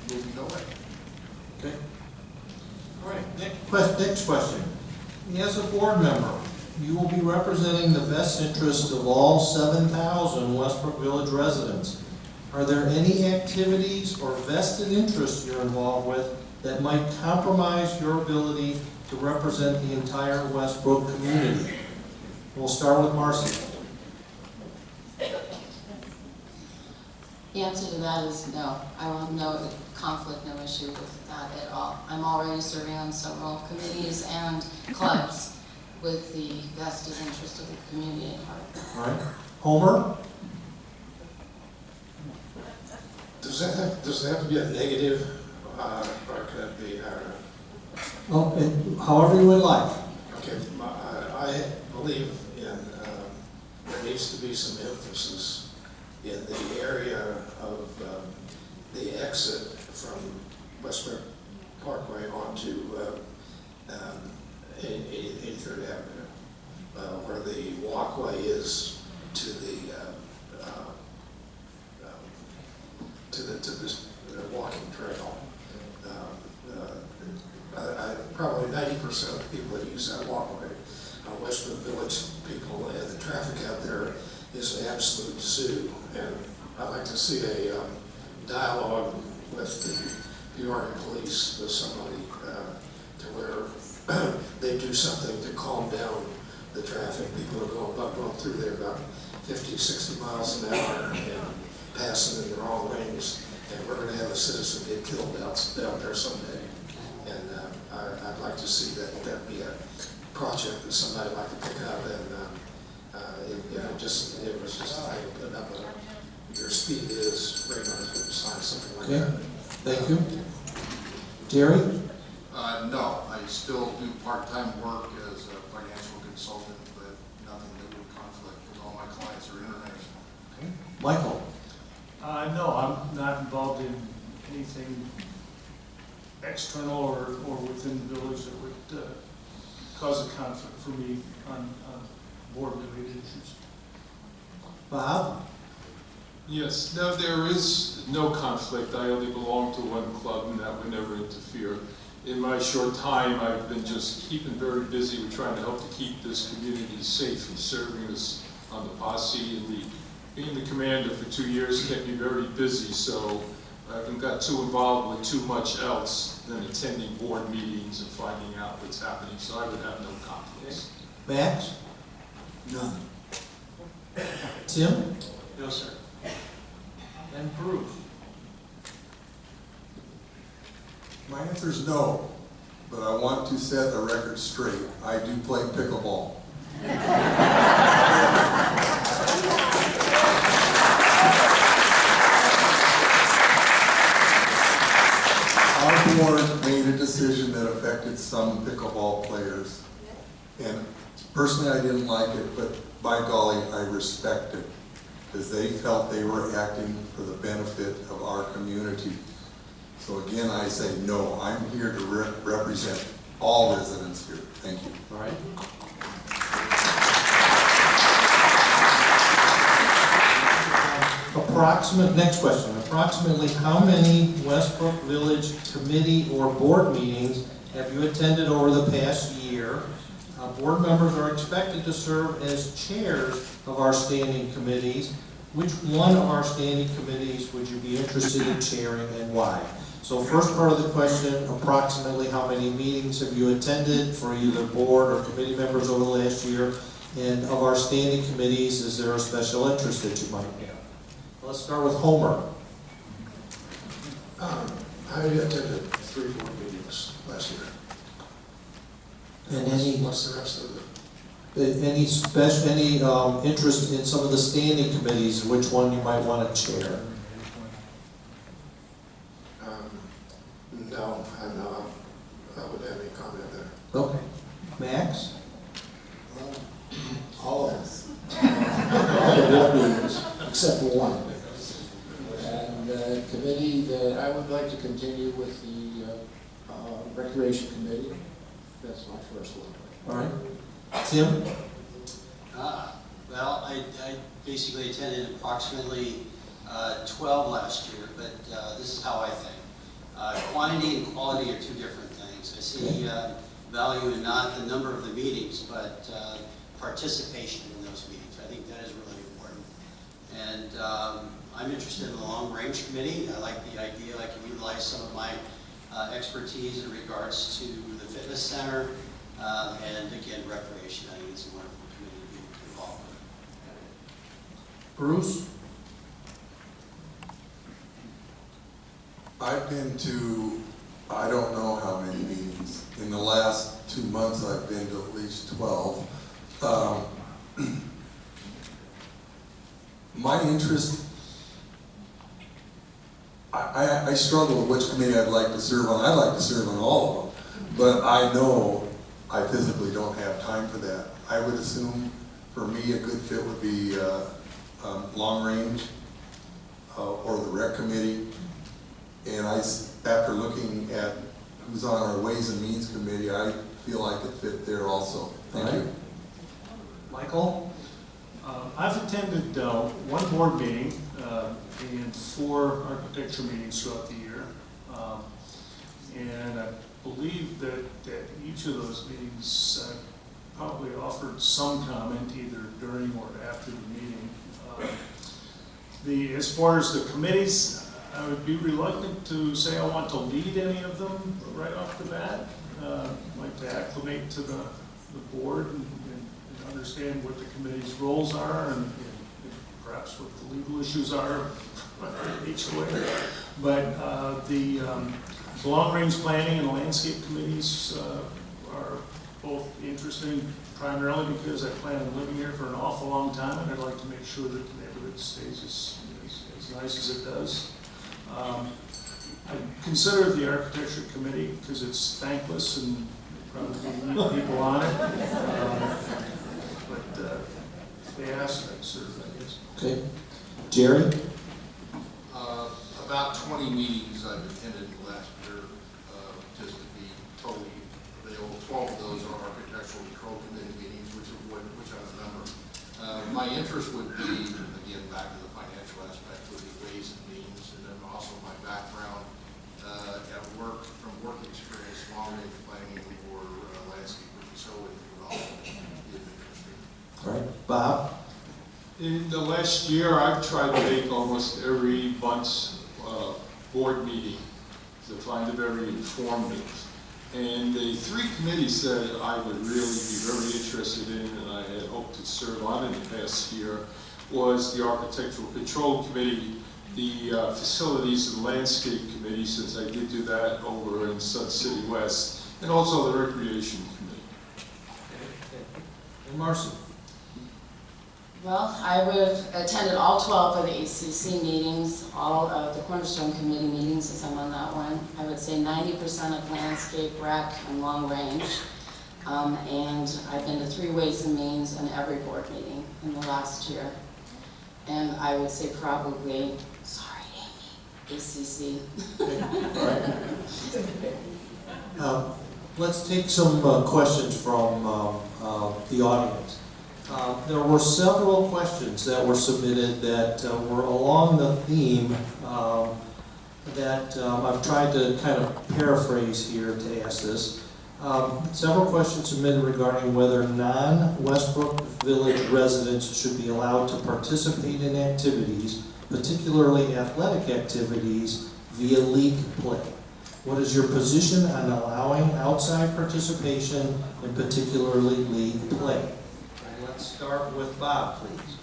moving away. Okay. All right, next question. As a board member, you will be representing the best interest of all 7,000 Westbrook Village residents. Are there any activities or vested interests you're involved with that might compromise your ability to represent the entire Westbrook community? We'll start with Marcy. The answer to that is no. I will have no conflict, no issue with that at all. I'm already serving on several committees and clubs with the vested interest of the community at heart. All right. Homer? Does it have to be a negative, or could it be, However you would like. okay, I believe in, there needs to be some emphasis in the area of the exit from Westbrook Parkway onto 83rd Avenue, where the walkway is to this walking trail. Probably 90% of the people that use that walkway are Westbrook Village people, and the traffic out there is an absolute zoo. And I'd like to see a dialogue with the Peoria Police, with somebody to where they do something to calm down the traffic. People are going through there about 50, 60 miles an hour and passing in the wrong lanes. And we're going to have a citizen get killed out there someday. And I'd like to see that be a project that somebody would like to pick up. And if it was just a thing putting up your speed is radar sign, something like that. Thank you. Jerry? No, I still do part-time work as a financial consultant, but nothing that would conflict because all my clients are international. Okay. Michael? No, I'm not involved in anything external or within the village that would cause a conflict for me on board-related issues. Bob? Yes, no, there is no conflict. I only belong to one club and that would never interfere. In my short time, I've been just keeping very busy with trying to help to keep this community safe and serving us on the posse, and being the commander for 2 years kept me very busy, so I haven't got too involved with too much else than attending board meetings and finding out what's happening, so I would have no conflicts. Max? None. Tim? No, sir. And Bruce? My answer is no, but I want to set a record straight. I do play pickleball. Our board made a decision that affected some pickleball players. And personally, I didn't like it, but by golly, I respect it, because they felt they were acting for the benefit of our community. So again, I say no. I'm here to represent all residents here. Thank you. All right. Next question. Approximately how many Westbrook Village committee or board meetings have you attended over the past year? Board members are expected to serve as chairs of our standing committees. Which one of our standing committees would you be interested in chairing and why? So first part of the question, approximately how many meetings have you attended for either board or committee members over the last year? And of our standing committees, is there a special interest that you might have? Let's start with Homer. I attended 3 board meetings last year. And What's the rest of it? any interest in some of the standing committees, which one you might want to chair? No, I wouldn't have any comment there. Okay. Max? All of us. All the board meetings, except for one. And committee that I would like to continue with the Recreation Committee. That's my first one. All right. Tim? Well, I basically attended approximately 12 last year, but this is how I think. Quantity and quality are two different things. I see value in not the number of the meetings, but participation in those meetings. I think that is really important. And I'm interested in the long-range committee. I like the idea I can utilize some of my expertise in regards to the fitness center and, again, recreation. I think it's a wonderful committee to be involved with. Bruce? I've been to, I don't know how many meetings. In the last 2 months, I've been to at least 12. My interest, I struggle with which committee I'd like to serve on. I'd like to serve on all of them, but I know I physically don't have time for that. I would assume, for me, a good fit would be long range or the rec committee. And after looking at who's on our Ways and Means committee, I feel I could fit there also. Thank you. Michael? I've attended one board meeting and 4 architecture meetings throughout the year. And I believe that at each of those meetings I probably offered some comment either during or after the meeting. As far as the committees, I would be reluctant to say I want to lead any of them right off the bat. I'd like to acclimate to the board and understand what the committee's roles are and perhaps what the legal issues are in each way. But the long-range planning and the landscape committees are both interesting, primarily because I plan on living here for an awful long time, and I'd like to make sure that the neighborhood stays as nice as it does. I consider the architecture committee because it's thankless and probably need people on it. But if they ask, I'd serve, I guess. Okay. Jerry? About 20 meetings I've attended last year, just to be totally available. 12 of those are architectural control committee meetings, which I'm a member. My interest would be, again, back to the financial aspect, would be Ways and Means, and then also my background at work, from work experience, long-range planning or landscape facility would also be interesting. All right. Bob? In the last year, I've tried to make almost every month's board meeting to find it very informative. And the 3 committees that I would really be very interested in and I had hoped to serve on in the past year was the Architectural Control Committee, the Facilities and Landscape Committee, since I did do that over in Sun City West, and also the Recreation Committee. And Marcy? Well, I would have attended all 12 of the ACC meetings, all of the Cornerstone Committee meetings, since I'm on that one. I would say 90% of landscape, rec, and long range. And I've been to 3 Ways and Means and every board meeting in the last year. And I would say probably, sorry, Amy, ACC. Let's take some questions from the audience. There were several questions that were submitted that were along the theme that I've tried to kind of paraphrase here to ask this. Several questions submitted regarding whether non-Westbrook Village residents should be allowed to participate in activities, particularly athletic activities, via league play. What is your position on allowing outside participation, and particularly league play? Let's start with Bob, please.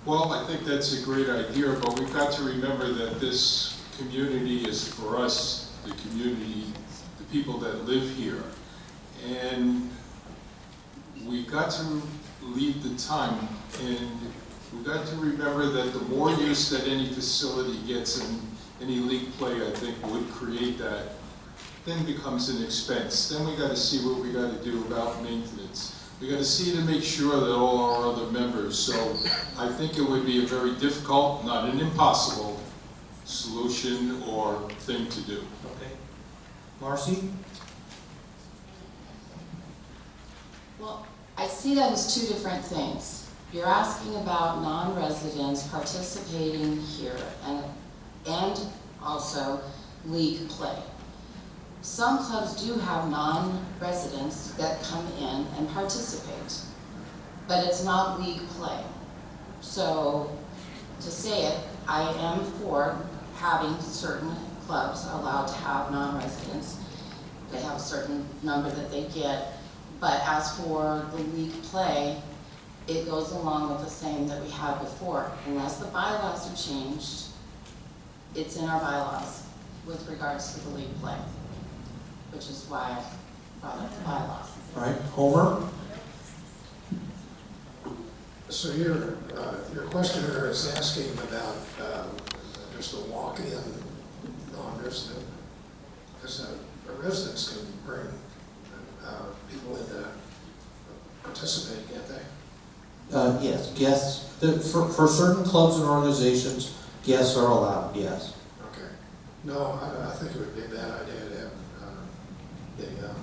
Well, I think that's a great idea, but we've got to remember that this community is for us, the community, the people that live here. And we've got to leave the time, and we've got to remember that the more use that any facility gets in any league play, I think, would create that, then becomes an expense. Then we got to see what we got to do about maintenance. We got to see to make sure that all our other members. So I think it would be a very difficult, not an impossible, solution or thing to do. Okay. Marcy? Well, I see that as two different things. You're asking about non-residents participating here and also league play. Some clubs do have non-residents that come in and participate, but it's not league play. So to say it, I am for having certain clubs allowed to have non-residents. They have a certain number that they get, but as for the league play, it goes along with the same that we had before. Unless the bylaws are changed, it's in our bylaws with regards to the league play, which is why I brought up the bylaws. All right, Homer? So your questioner is asking about just a walk-in non-resident, because a residence can bring people in to participate, can't they? Yes, guests, for certain clubs and organizations, guests are allowed, yes. Okay. No, I think it would be a bad idea to have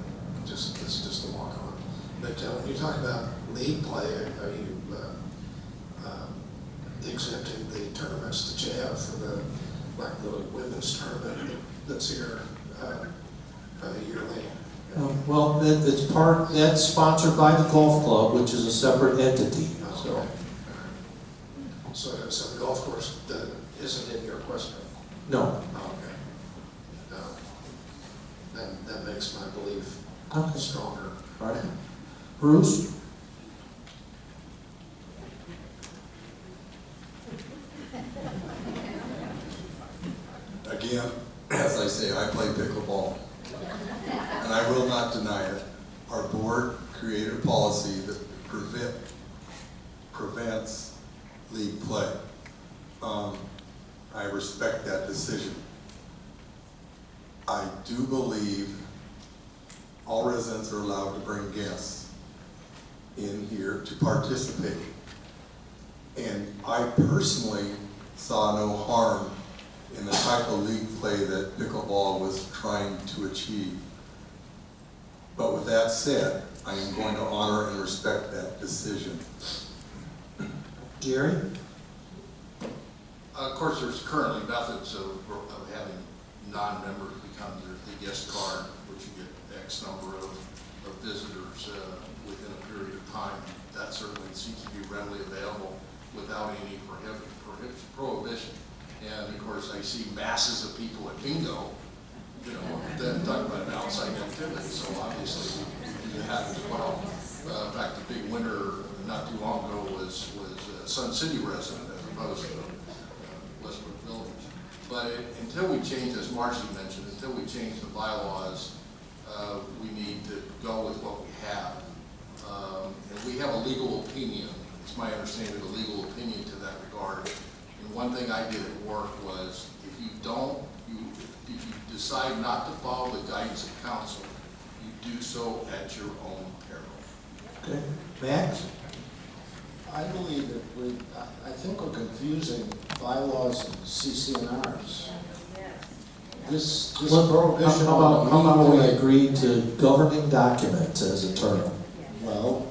it's just a walk-on. But when you talk about league play, are you exempting the tournaments that you have for like the women's tournament that's here yearly? Well, that's sponsored by the golf club, which is a separate entity. Okay. So the golf course isn't in your question? No. Okay. That makes my belief stronger. All right. Bruce? Again, as I say, I play pickleball, and I will not deny it. Our board created a policy that prevents league play. I respect that decision. I do believe all residents are allowed to bring guests in here to participate. And I personally saw no harm in the type of league play that pickleball was trying to achieve. But with that said, I am going to honor and respect that decision. Jerry? Of course, there's currently methods of having non-members become the guest card, which you get X number of visitors within a period of time. That certainly seems to be readily available without any prohibition. And of course, I see masses of people at bingo, then talk about an outside activity. So obviously, we do that as well. In fact, the big winner not too long ago was a Sun City resident as opposed to Westbrook Village. But until we change, as Marcy mentioned, until we change the bylaws, we need to go with what we have. And we have a legal opinion. It's my understanding, a legal opinion to that regard. And one thing I did at work was, if you decide not to follow the guidance of council, you do so at your own peril. Okay. Max? I believe that I think we're confusing bylaws and CCNRs. This prohibition. How about we agree to governing documents as a term? Well,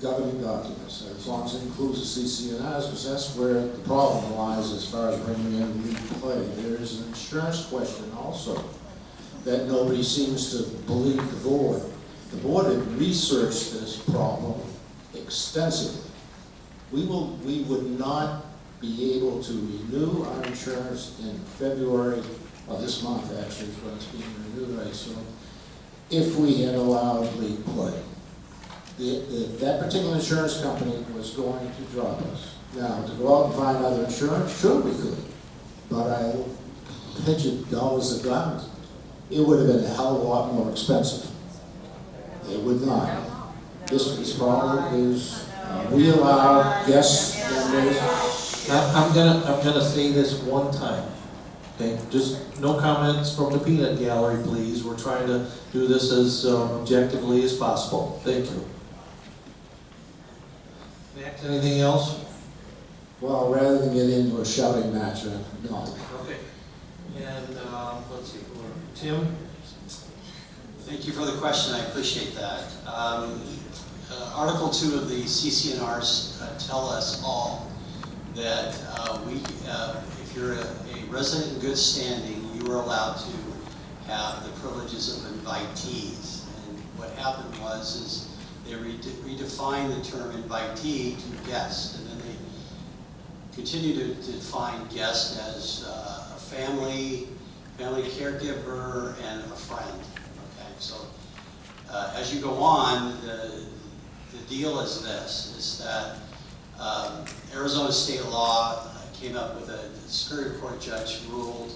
governing documents, as long as it includes the CCNRs, because that's where the problem lies as far as bringing in legal play. There is an insurance question also that nobody seems to believe the board. The board had researched this problem extensively. We would not be able to renew our insurance in February of this month, actually, is when it's being renewed, I assume, if we had allowed league play. That particular insurance company was going to drop us. Now, to go out and find other insurance, sure we could, but I bet you dollars a gun, it would have been a hell of a lot more expensive. It would not. This problem is, we allow guests members. I'm gonna say this one time. Okay, just no comments from the peanut gallery, please. We're trying to do this as objectively as possible. Thank you. Max, anything else? Well, rather than get into a shouting match, no. Okay. And let's see, Tim? Thank you for the question. I appreciate that. Article 2 of the CCNRs tell us all that if you're a resident in good standing, you are allowed to have the privileges of invitees. And what happened is they redefined the term invitee to guest, and then they continue to define guest as a family caregiver, and a friend. Okay, so as you go on, the deal is this: is that Arizona state law came up with a Superior Court judge ruled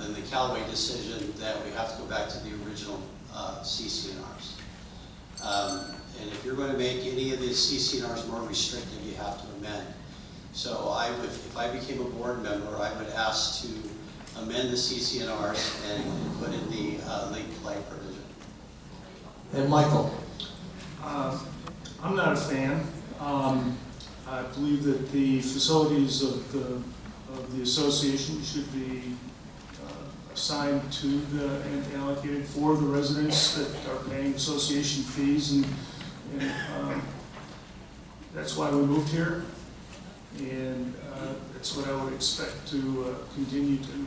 in the Callaway decision that we have to go back to the original CCNRs. And if you're going to make any of these CCNRs more restrictive, you have to amend. So if I became a board member, I would ask to amend the CCNRs and put in the league play provision. And Michael? I'm not a fan. I believe that the facilities of the association should be assigned to and allocated for the residents that are paying association fees, and that's why we moved here, and that's what I would expect to continue to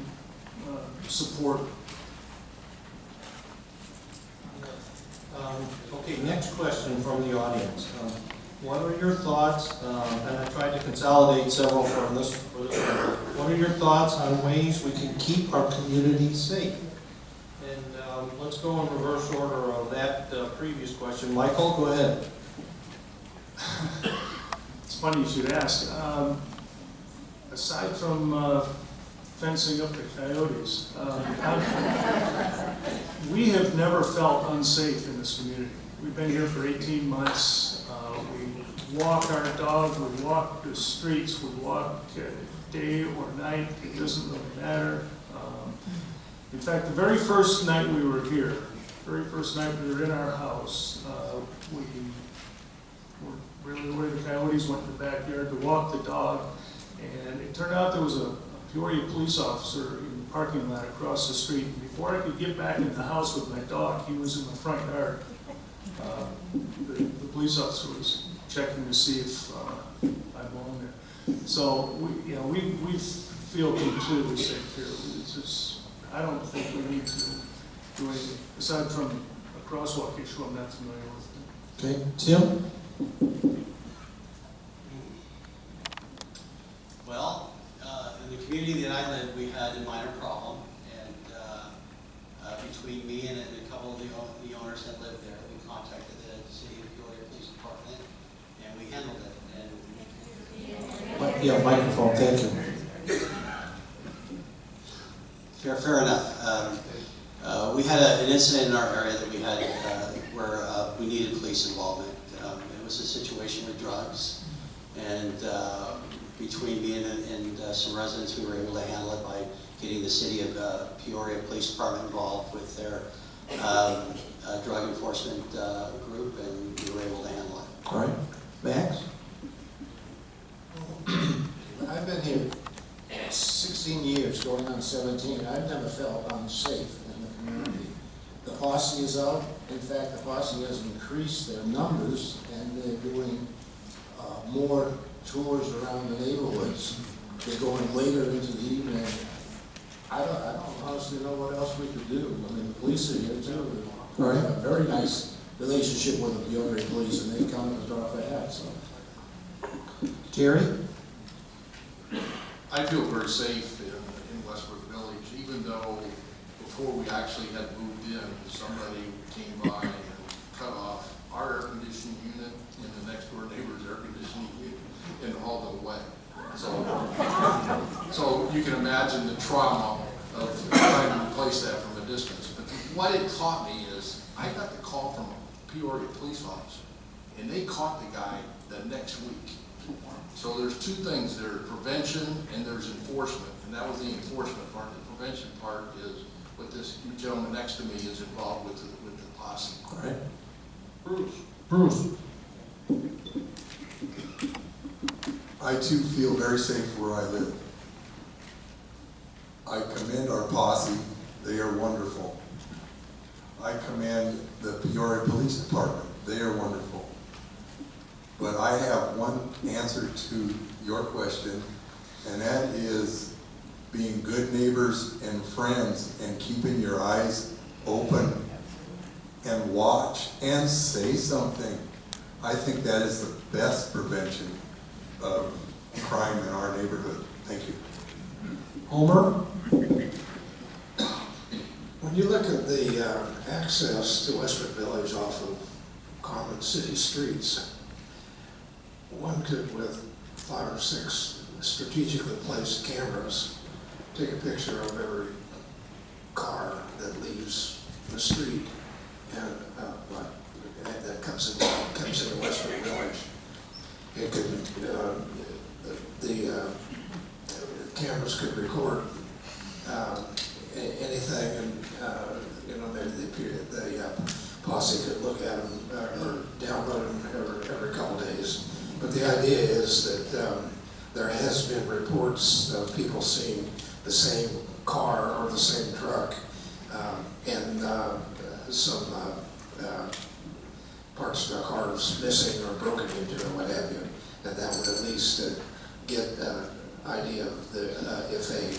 support. Okay, next question from the audience. What are your thoughts, and I tried to consolidate several for this one. What are your thoughts on ways we can keep our community safe? And let's go in reverse order of that previous question. Michael, go ahead. It's funny you should ask. Aside from fencing up the coyotes, we have never felt unsafe in this community. We've been here for 18 months. We walk our dog, we walk the streets, we walk day or night, it doesn't really matter. In fact, the very first night we were here, very first night we were in our house, we were really where the coyotes went in the backyard to walk the dog, and it turned out there was a Peoria police officer in the parking lot across the street. And before I could get back in the house with my dog, he was in the front yard. The police officer was checking to see if I belong there. So we feel completely safe here. It's just, I don't think we need to do anything aside from a crosswalk issue I'm not familiar with. Okay, Tim? Well, in the community that I live, we had a minor problem, and between me and a couple of the owners that lived there, we contacted the City of Peoria Police Department, and we handled it. And Yeah, microphone, thank you. fair enough. We had an incident in our area that we had where we needed police involvement. It was a situation with drugs, and between me and some residents, we were able to handle it by getting the City of Peoria Police Department involved with their drug enforcement group, and we were able to handle it. All right, Max? I've been here 16 years, going on 17. I've never felt unsafe in the community. The posse is out. In fact, the posse has increased their numbers, and they're doing more tours around the neighborhoods. They're going later into the evening. I don't honestly know what else we could do. I mean, the police are here too. We have a very nice relationship with the Peoria Police, and they come and drop their hats. So. Jerry? I feel very safe in Westbrook Village, even though before we actually had moved in, somebody came by and cut off our air conditioning unit and the next door neighbor's air conditioning unit and hauled it away. So you can imagine the trauma of trying to replace that from a distance. But what it taught me is I got the call from a Peoria police officer, and they caught the guy the next week. So there's two things there, prevention and there's enforcement, and that was the enforcement part. The prevention part is what this gentleman next to me is involved with the posse. All right. Bruce. Bruce? I too feel very safe where I live. I commend our posse, they are wonderful. I commend the Peoria Police Department, They are wonderful. But I have one answer to your question, and that is being good neighbors and friends and keeping your eyes open and watch and say something. I think that is the best prevention of crime in our neighborhood. Thank you. Homer? When you look at the access to Westwood Village off of common city streets, one could, with 5 or 6 strategically placed cameras, take a picture of every car that leaves the street and that comes into Westwood Village. It could, the cameras could record anything, and maybe the posse could look at them or download them every couple days. But the idea is that there has been reports of people seeing the same car or the same truck and some parts of the cars missing or broken into or what have you. And that would at least get an idea of if a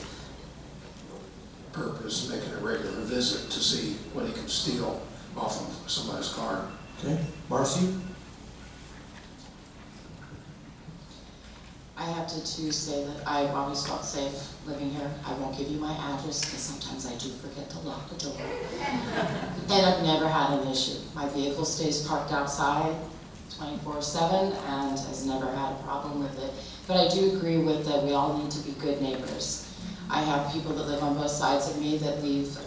perp is making a regular visit to see what he can steal off of somebody's car. Okay. Marcy? I have to too say that I've always felt safe living here. I won't give you my address because sometimes I do forget to lock the door. And I've never had an issue. My vehicle stays parked outside 24/7 and has never had a problem with it. But I do agree with that we all need to be good neighbors. I have people that live on both sides of me that leave.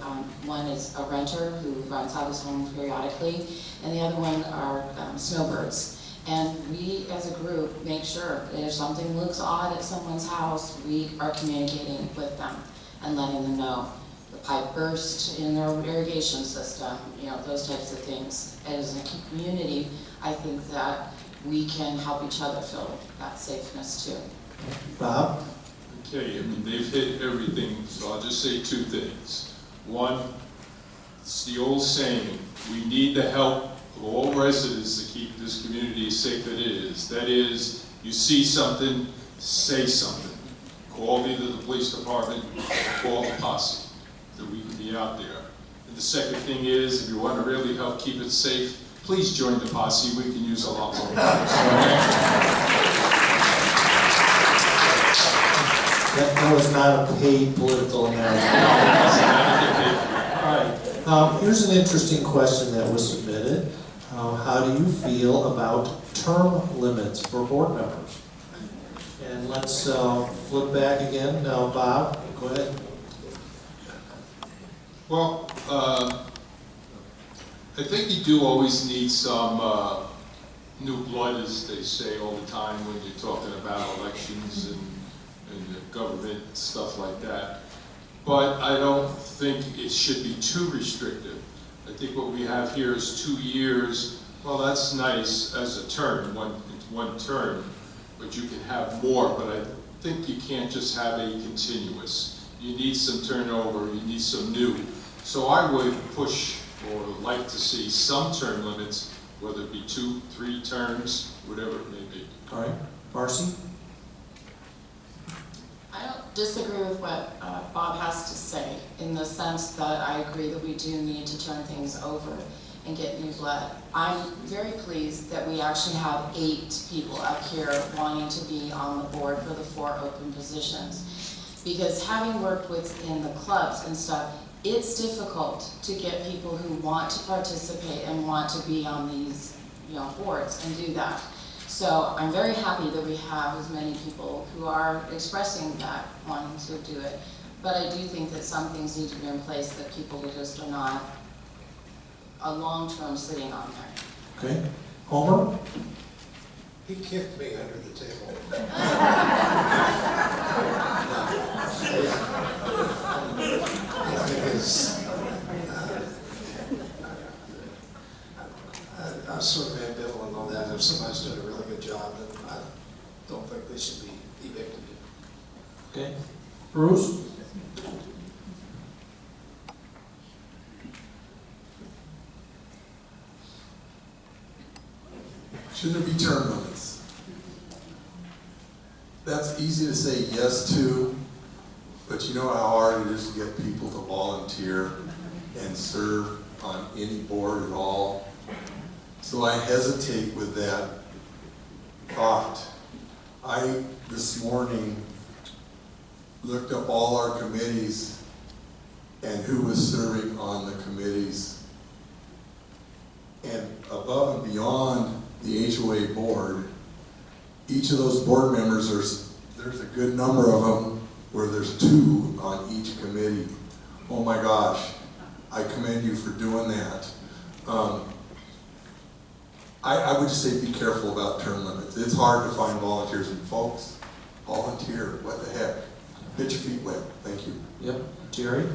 One is a renter who rents out his home periodically, and the other one are snowbirds. And we, as a group, make sure that if something looks odd at someone's house, we are communicating with them and letting them know. The pipe burst in their irrigation system, those types of things. As a community, I think that we can help each other feel that safeness too. Bob? Okay, they've hit everything, so I'll just say 2 things. One, it's the old saying, we need the help of all residents to keep this community as safe as it is. That is, you see something, say something. Call either the police department or call the posse, so we can be out there. And the second thing is, if you want to really help keep it safe, please join the posse. We can use a lot more. That was not a paid political announcement. All right. Here's an interesting question that was submitted. How do you feel about term limits for board members? And let's flip back again. Now, Bob, go ahead. Well, I think you do always need some new blood, as they say all the time when you're talking about elections and the government, stuff like that. But I don't think it should be too restrictive. I think what we have here is 2 years. Well, that's nice as a term, one term, but you can have more. But I think you can't just have a continuous. You need some turnover, you need some new. So I would push or like to see some term limits, whether it be 2, 3 terms, whatever it may be. All right. Marcy? I don't disagree with what Bob has to say, in the sense that I agree that we do need to turn things over and get new blood. I'm very pleased that we actually have 8 people up here wanting to be on the board for the 4 open positions. Because having worked within the clubs and stuff, it's difficult to get people who want to participate and want to be on these boards and do that. So I'm very happy that we have as many people who are expressing that, wanting to do it. But I do think that some things need to be in place that people just are not a long-term sitting on there. Okay. Homer? He kicked me under the table. I'm sort of ambivalent on that. If somebody's doing a really good job, then I don't think they should be evicted. Okay. Bruce? easy to say yes to, but you know how hard it is to get people to volunteer and serve on any board at all. So I hesitate with that thought. I, this morning, looked up all our committees and who was serving on the committees. And above and beyond the HOA board, each of those board members, there's a good number of them where there's 2 on each committee. Oh my gosh, I commend you for doing that. I would just say be careful about term limits. It's hard to find volunteers, and folks, volunteer, what the heck? Get your feet wet. Thank you. Yep. Jerry?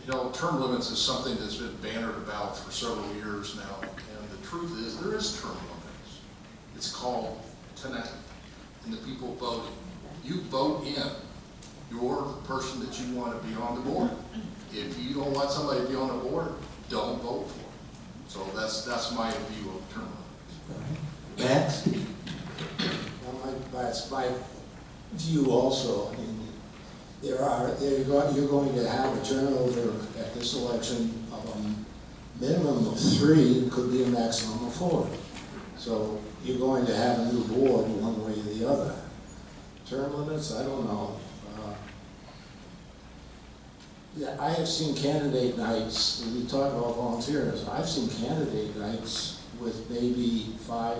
You know, term limits is something that's been bannered about for several years now, and the truth is there is term limits. It's called tonight, and the people voting. You vote in. You're the person that you want to be on the board. If you don't want somebody to be on the board, don't vote for them. So that's my view of term limits. Max? Well, that's my view also. I mean, you're going to have a turnover at this election of a minimum of 3, could be a maximum of 4. So you're going to have a new board one way or the other. Term limits, I don't know. Yeah, I have seen candidate nights, when we talk about volunteers, I've seen candidate nights with maybe 5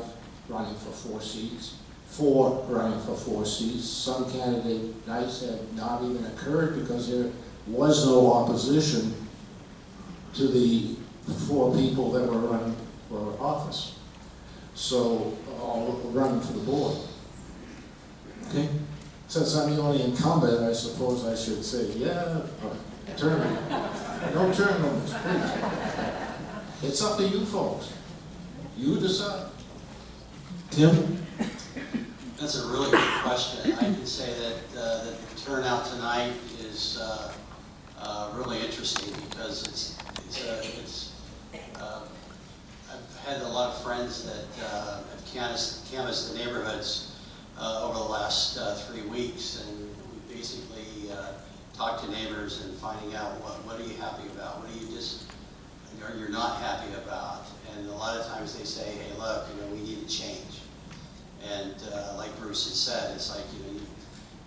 running for 4 seats, 4 running for 4 seats. Some candidate nights have not even occurred because there was no opposition to the 4 people that were running for office. So, all running for the board. Okay. Since I'm the only incumbent, I suppose I should say, yeah, term, no term limits, please. It's up to you folks. You decide. Tim? That's a really good question. I can say that the turnout tonight is really interesting because I've had a lot of friends that have canvassed the neighborhoods over the last 3 weeks, and we basically talk to neighbors and finding out what are you happy about, what are you you're not happy about, and a lot of times they say, hey, look, we need a change. And like Bruce had said, it's like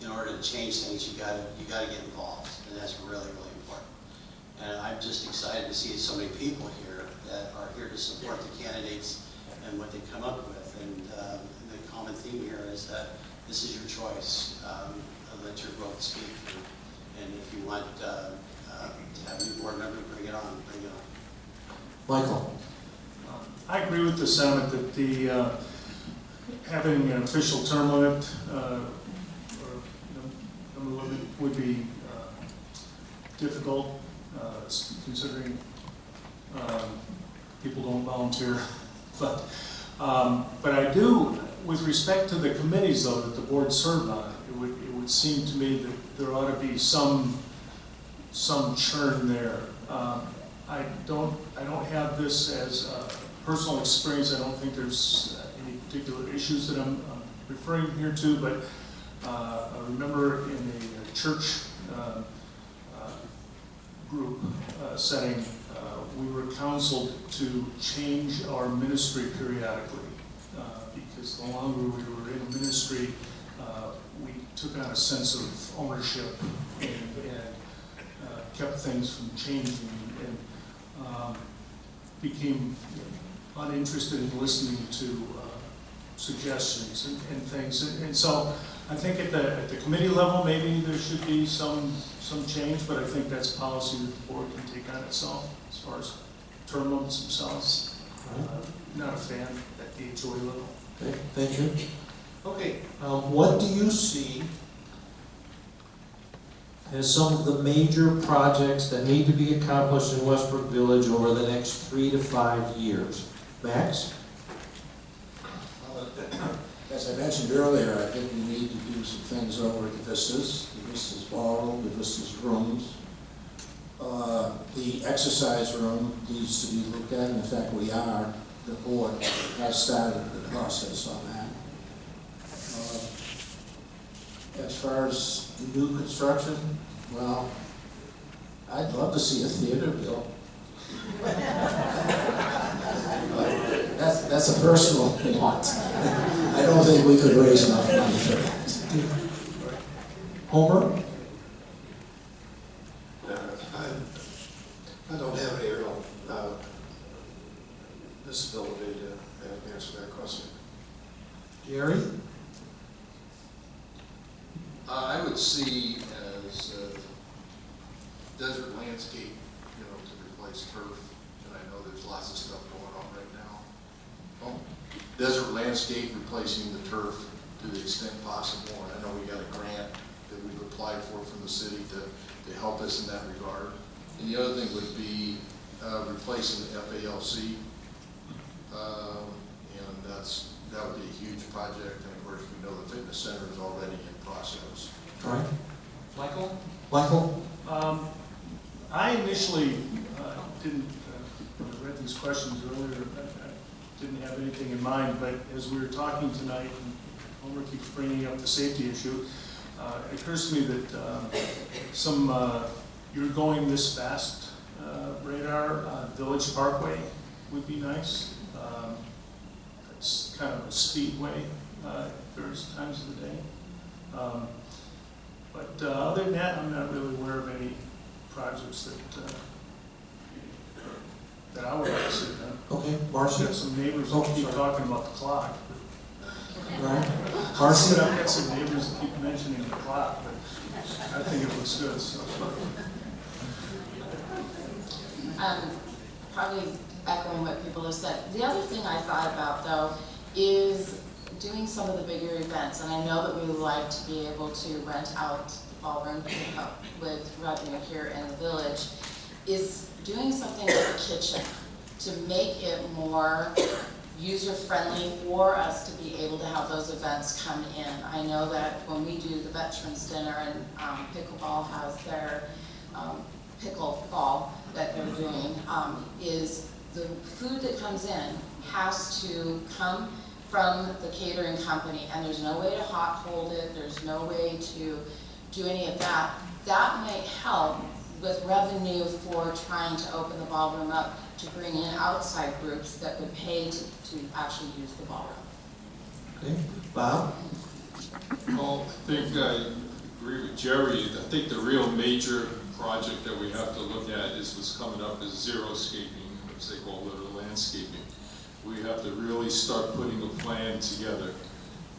in order to change things, you got to get involved, and that's really, really important. And I'm just excited to see so many people here that are here to support the candidates and what they come up with. And the common theme here is that this is your choice. Let your vote speak. And if you want to have a new board member, bring it on. Bring it on. Michael? I agree with the sentiment that the having an official term limit or number limit would be difficult, considering people don't volunteer. But I do, with respect to the committees, though, that the board served on, it would seem to me that there ought to be some churn there. I don't have this as a personal experience. I don't think there's any particular issues that I'm referring here to, but I remember in a church group setting, we were counseled to change our ministry periodically because the longer we were in a ministry, we took on a sense of ownership and kept things from changing and became uninterested in listening to suggestions and things. And so I think at the committee level, maybe there should be some change, but I think that's policy that the board can take on itself as far as term limits themselves. Not a fan at the HOA level. Okay, thank you. Okay, what do you see as some of the major projects that need to be accomplished in Westbrook Village over the next 3 to 5 years? Max? As I mentioned earlier, I think we need to do some things over at the Vistas Ballroom, the Vistas rooms. The exercise room needs to be looked at, and in fact the board has started the process on that. As far as new construction, well, I'd love to see a theater built. That's a personal want. I don't think we could raise enough money for that. Homer? I don't have any real disability to answer that question. Jerry? I would see as desert landscape, you know, to replace turf, and I know there's lots of stuff going on right now. Oh, desert landscape replacing the turf to the extent possible, and I know we got a grant that we've applied for from the city to help us in that regard. And the other thing would be replacing the FALC, and that would be a huge project, and of course we know the fitness center is already in process. All right. Michael? Michael? I initially didn't, when I read these questions earlier, I didn't have anything in mind, but as we were talking tonight, and Homer keeps bringing up the safety issue, it occurs to me that you're going this fast radar, Village Parkway would be nice. It's kind of a speedway various times of the day. But other than that, I'm not really aware of any projects that I would like to see done. Okay, Marcy? I've got some neighbors who keep talking about the clock. Right. Marcy? I've got some neighbors that keep mentioning the clock, but I think it looks good. So. Probably echoing what people have said. The other thing I thought about, though, is doing some of the bigger events, and I know that we would like to be able to rent out the ballroom with revenue here in the village, is doing something with the kitchen to make it more user-friendly for us to be able to have those events come in. I know that when we do the Veterans Dinner and Pickleball has their pickleball that they're doing, is the food that comes in has to come from the catering company, and there's no way to hot hold it, there's no way to do any of that. That might help with revenue for trying to open the ballroom up to bring in outside groups that would pay to actually use the ballroom. Okay, Bob? Well, I think I agree with Jerry. I think the real major project that we have to look at is what's coming up is xeriscaping, which they call it, or landscaping. We have to really start putting a plan together.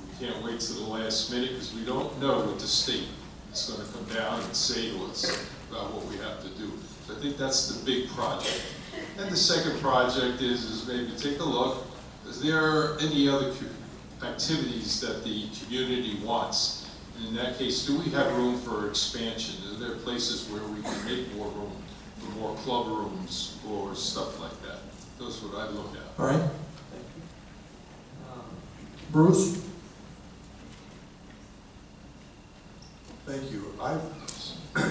We can't wait to the last minute because we don't know what the state is going to come down and say to us about what we have to do. So I think that's the big project. And the second project is maybe take a look. Is there any other activities that the community wants? And in that case, do we have room for expansion? Are there places where we can make more room for more club rooms or stuff like that? Those are what I look at. All right. Bruce? Thank you.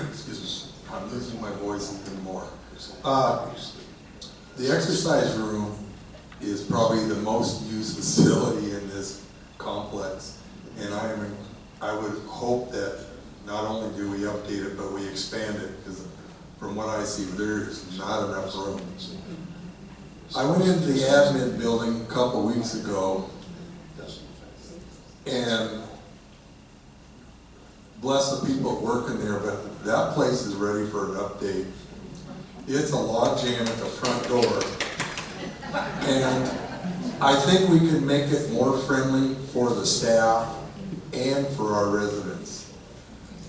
Excuse me, I'm losing my voice even more. The exercise room is probably the most used facility in this complex, and I would hope that not only do we update it, but we expand it, because from what I see, there's not enough room. I went into the admin building a couple weeks ago, and bless the people working there, but that place is ready for an update. It's a log jam at the front door, and I think we can make it more friendly for the staff and for our residents.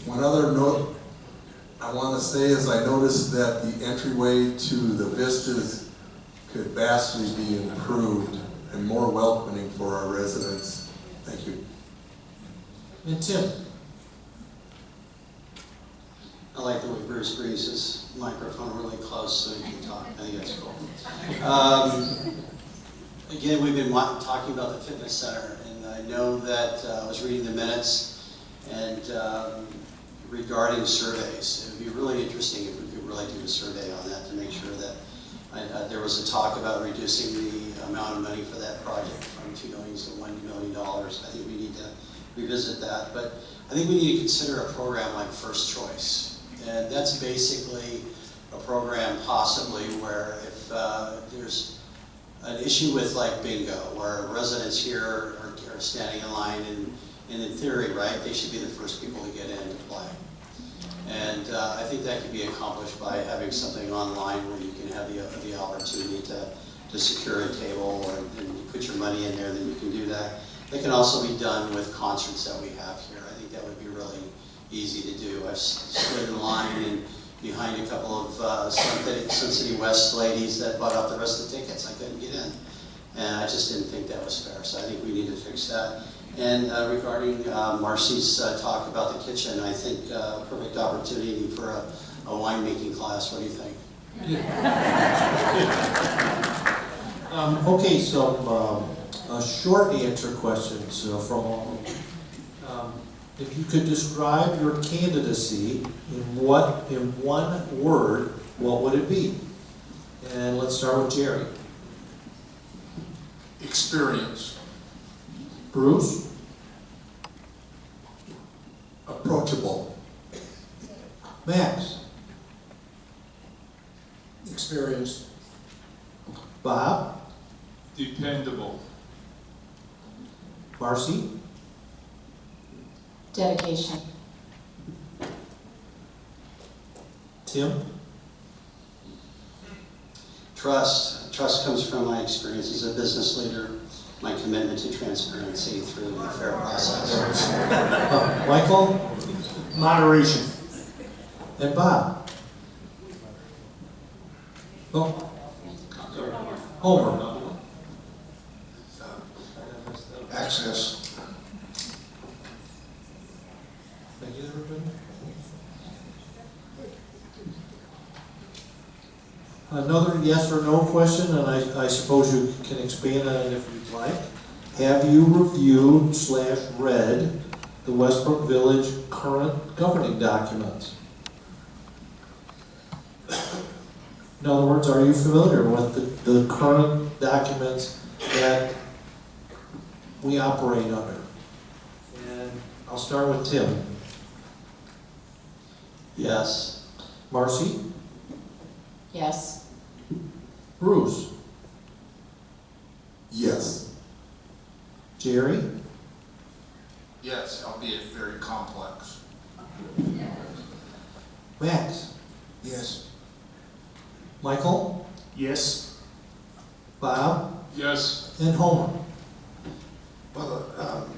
One other note I want to say is I noticed that the entryway to the vistas could vastly be improved and more welcoming for our residents. Thank you. And Tim? I like the way Bruce brings his microphone really close so he can talk. I think that's cool. Again, we've been talking about the fitness center, and I know that I was reading the minutes and regarding surveys. It would be really interesting if we could really do a survey on that to make sure that there was a talk about reducing the amount of money for that project from $2 million to $1 million. I think we need to revisit that. But I think we need to consider a program like First Choice. And that's basically a program possibly where if there's an issue with like bingo, where residents here are standing in line and in theory, right, they should be the first people to get in to play. And I think that can be accomplished by having something online where you can have the opportunity to secure a table and you put your money in there, then you can do that. It can also be done with concerts that we have here. I think that would be really easy to do. I've stood in line and behind a couple of Sun City West ladies that bought out the rest of the tickets. I couldn't get in. And I just didn't think that was fair. So I think we need to fix that. And regarding Marcy's talk about the kitchen, I think a perfect opportunity for a winemaking class. What do you think? Okay, so short answer questions from all. If you could describe your candidacy in one word, what would it be? And let's start with Jerry. Experience. Bruce? Approachable. Max? Experience. Bob? Dependable. Marcy? Dedication. Tim? Trust. Trust comes from my experience as a business leader, my commitment to transparency through the fair process. Michael? Moderation. And Bob? Oh. Homer? Access. Thank you, everybody. Another yes or no question, and I suppose you can expand on it if you'd like. Have you reviewed / read the Westbrook Village current governing documents? In other words, are you familiar with the current documents that we operate under? And I'll start with Tim. Yes. Marcy? Yes. Bruce? Yes. Jerry? Yes, albeit very complex. Max? Yes. Michael? Yes. Bob? Yes. And Homer? Well,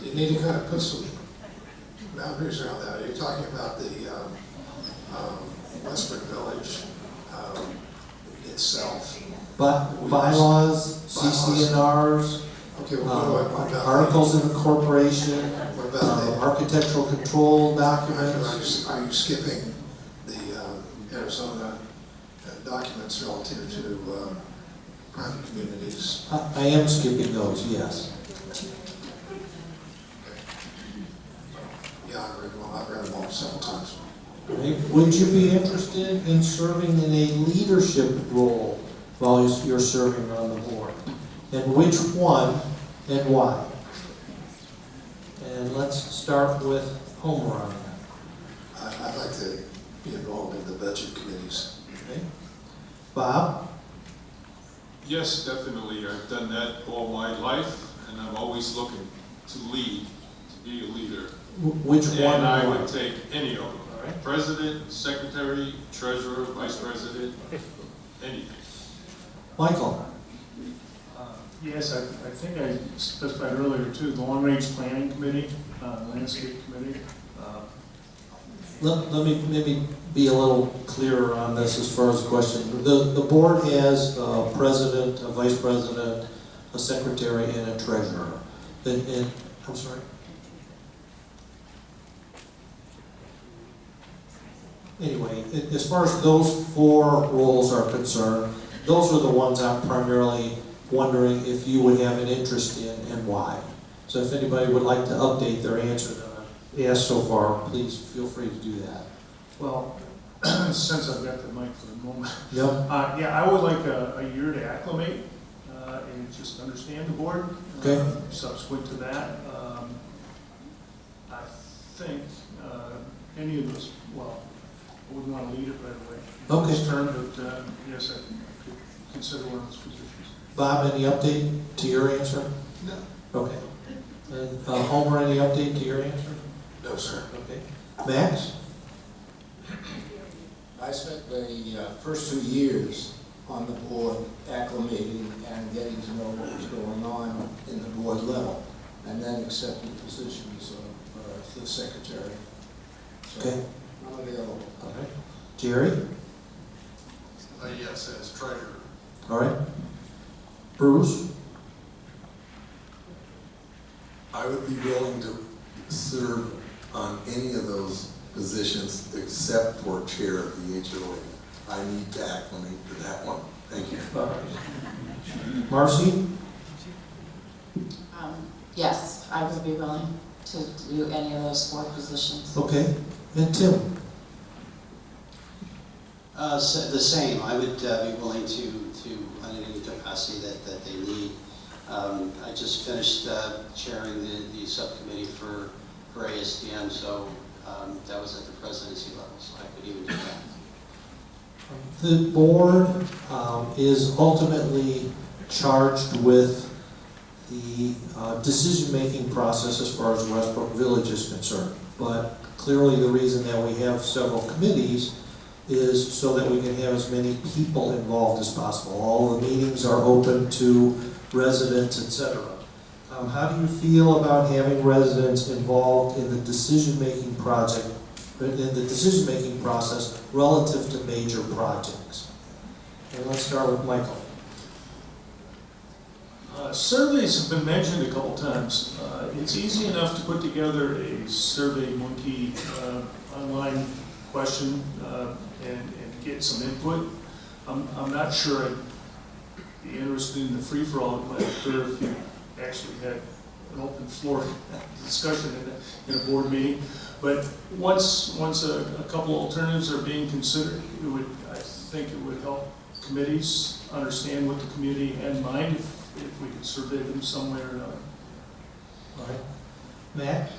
you need to kind of put some boundaries around that. You're talking about the Westbrook Village itself. Bylaws, CCNRs, Okay, well, what about articles of incorporation, what about the architectural control documents. Are you skipping the Arizona documents relative to private communities? I am skipping those, yes. Yeah, I've read them all several times. Okay. Would you be interested in serving in a leadership role while you're serving on the board? And which one and why? And let's start with Homer on that. I'd like to be involved in the budget committees. Okay. Bob? Yes, definitely. I've done that all my life, and I'm always looking to lead, to be a leader. Which one? And I and why? would take any of them. All right. President, secretary, treasurer, vice president, anything. Michael? Yes, I think I specified earlier too, the Long Range Planning Committee, Landscape Committee. Let me maybe be a little clearer on this as far as the question. The board has a president, a vice president, a secretary, and a treasurer. And I'm sorry? Anyway, as far as those 4 roles are concerned, those are the ones I'm primarily wondering if you would have an interest in and why. So if anybody would like to update their answer that I've asked so far, please feel free to do that. Well, since I've got the mic for the moment. Yep. Yeah, I would like a year to acclimate and just understand the board. Okay. Subsequent to that, think any of those, well, I wouldn't want to lead it right away. Okay. This term, but yes, I could consider one of those positions. Bob, any update to your answer? No. Okay. And Homer, any update to your answer? No, sir. Okay. Max? I spent the first 2 years on the board acclimating and getting to know what was going on in the board level, and then accepted positions of the secretary. So Okay. I'm available. All right. Jerry? Yes, as treasurer. All right. Bruce? I would be willing to serve on any of those positions except for chair of the HOA. I need to acclimate to that one. Thank you. All right. Marcy? Yes, I would be willing to do any of those 4 positions. Okay. And Tim? The same. I would be willing to in any capacity that they need. I just finished chairing the subcommittee for ASDM, so that was at the presidency level, so I could even do that. The board is ultimately charged with the decision-making process as far as Westbrook Village is concerned. But clearly the reason that we have several committees is so that we can have as many people involved as possible. All the meetings are open to residents, etc. How do you feel about having residents involved in the decision-making process relative to major projects? And let's start with Michael. Surveys have been mentioned a couple times. It's easy enough to put together a Survey Monkey online question and get some input. I'm not sure I'd be interested in the free-for-all. It might occur if you actually had an open floor discussion in a board meeting. But once a couple alternatives are being considered, I think it would help committees understand what the community had in mind if we could survey them some way or another. All right. Matt?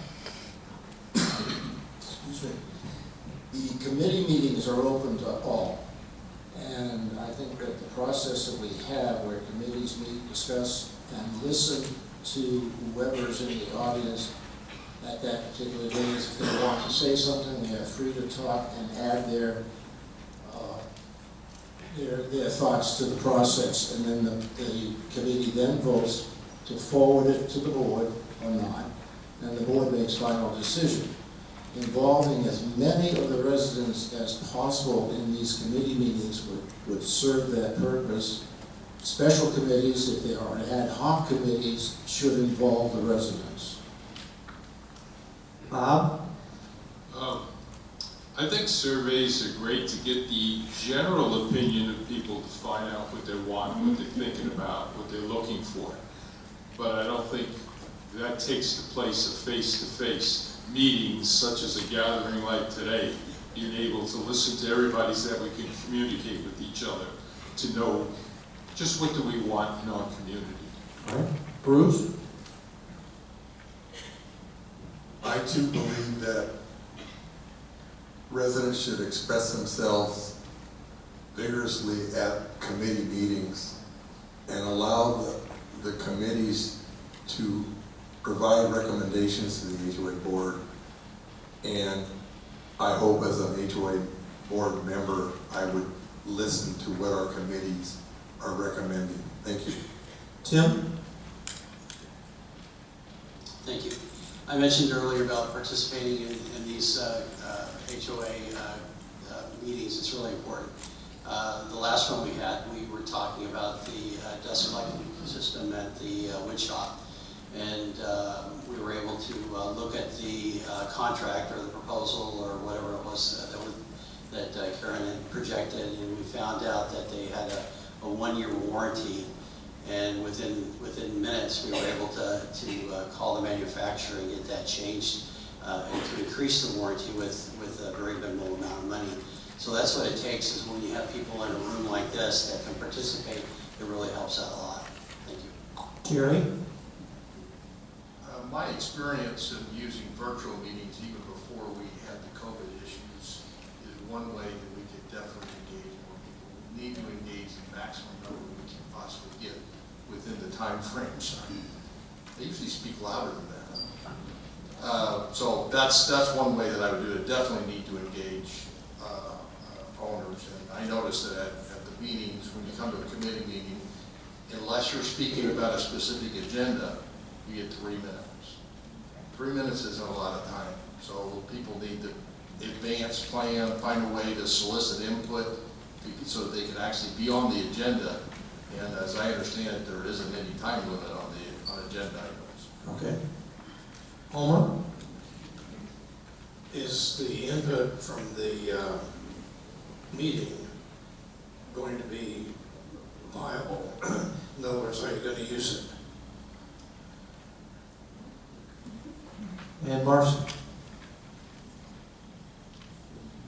Excuse me. The committee meetings are open to all. And I think that the process that we have where committees meet, discuss, and listen to whoever's in the audience at that particular day, if they want to say something, they are free to talk and add their thoughts to the process. And then the committee then votes to forward it to the board or not, and the board makes final decision. Involving as many of the residents as possible in these committee meetings would serve that purpose. Special committees, if they are ad hoc committees, should involve the residents. Bob? I think surveys are great to get the general opinion of people to find out what they want, what they're thinking about, what they're looking for. But I don't think that takes the place of face-to-face meetings such as a gathering like today, being able to listen to everybody so that we can communicate with each other to know just what do we want in our community. All right. Bruce? I too believe that residents should express themselves vigorously at committee meetings and allow the committees to provide recommendations to the HOA board. And I hope as an HOA board member, I would listen to what our committees are recommending. Thank you. Tim? Thank you. I mentioned earlier about participating in these HOA meetings. It's really important. The last one we had, we were talking about the dust collecting system at the wood shop. And we were able to look at the contract or the proposal or whatever it was that Karen had projected, and we found out that they had a 1-year warranty. And within minutes, we were able to call the manufacturer and get that changed and to increase the warranty with a very minimal amount of money. So that's what it takes, is when you have people in a room like this that can participate, it really helps out a lot. Thank you. Jerry? My experience in using virtual meetings even frames. They usually speak louder than that. So that's one way that I would do it. Definitely need to engage owners. And I noticed that at the meetings, when you come to a committee meeting, unless you're speaking about a specific agenda, you get 3 minutes. 3 minutes isn't a lot of time. So people need to advance plan, find a way to solicit input so that they can actually be on the agenda. And as I understand it, there isn't any time limit on agenda items. Okay. Homer? Is the input from the meeting going to be viable? In other words, are you going to use it? And Marcy?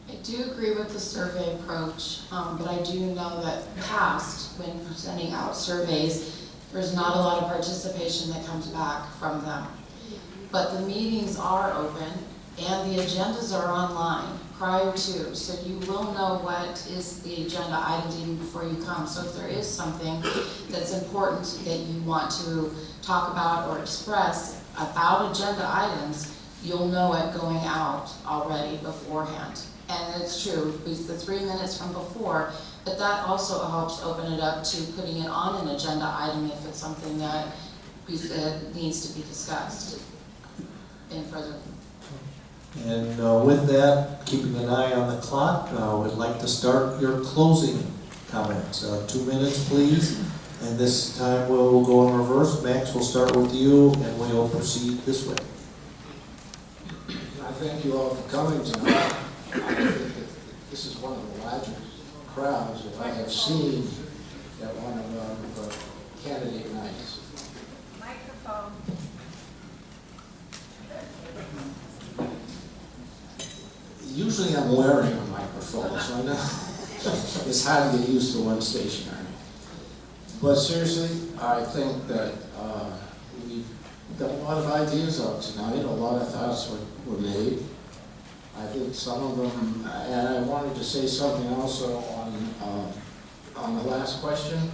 I do agree with the survey approach, but I do know that past, when sending out surveys, there's not a lot of participation that comes back from them. But the meetings are open and the agendas are online prior to, so you will know what is the agenda items even before you come. So if there is something that's important that you want to talk about or express about agenda items, you'll know it going out already beforehand. And it's true, it's the 3 minutes from before, but that also helps open it up to putting it on an agenda item if it's something that needs to be discussed in further. And with that, keeping an eye on the clock, we'd like to start your closing comments. 2 minutes, please. And this time we'll go in reverse. Max, we'll start with you, and we'll proceed this way. I thank you all for coming tonight. I think that this is one of the largest crowds that I have seen at one of our candidate nights. Microphone. Usually I'm wearing a microphone, so I know it's hard to get used to one stationary. But seriously, I think that we got a lot of ideas out tonight, a lot of thoughts were made. I think some of them, and I wanted to say something also on the last question.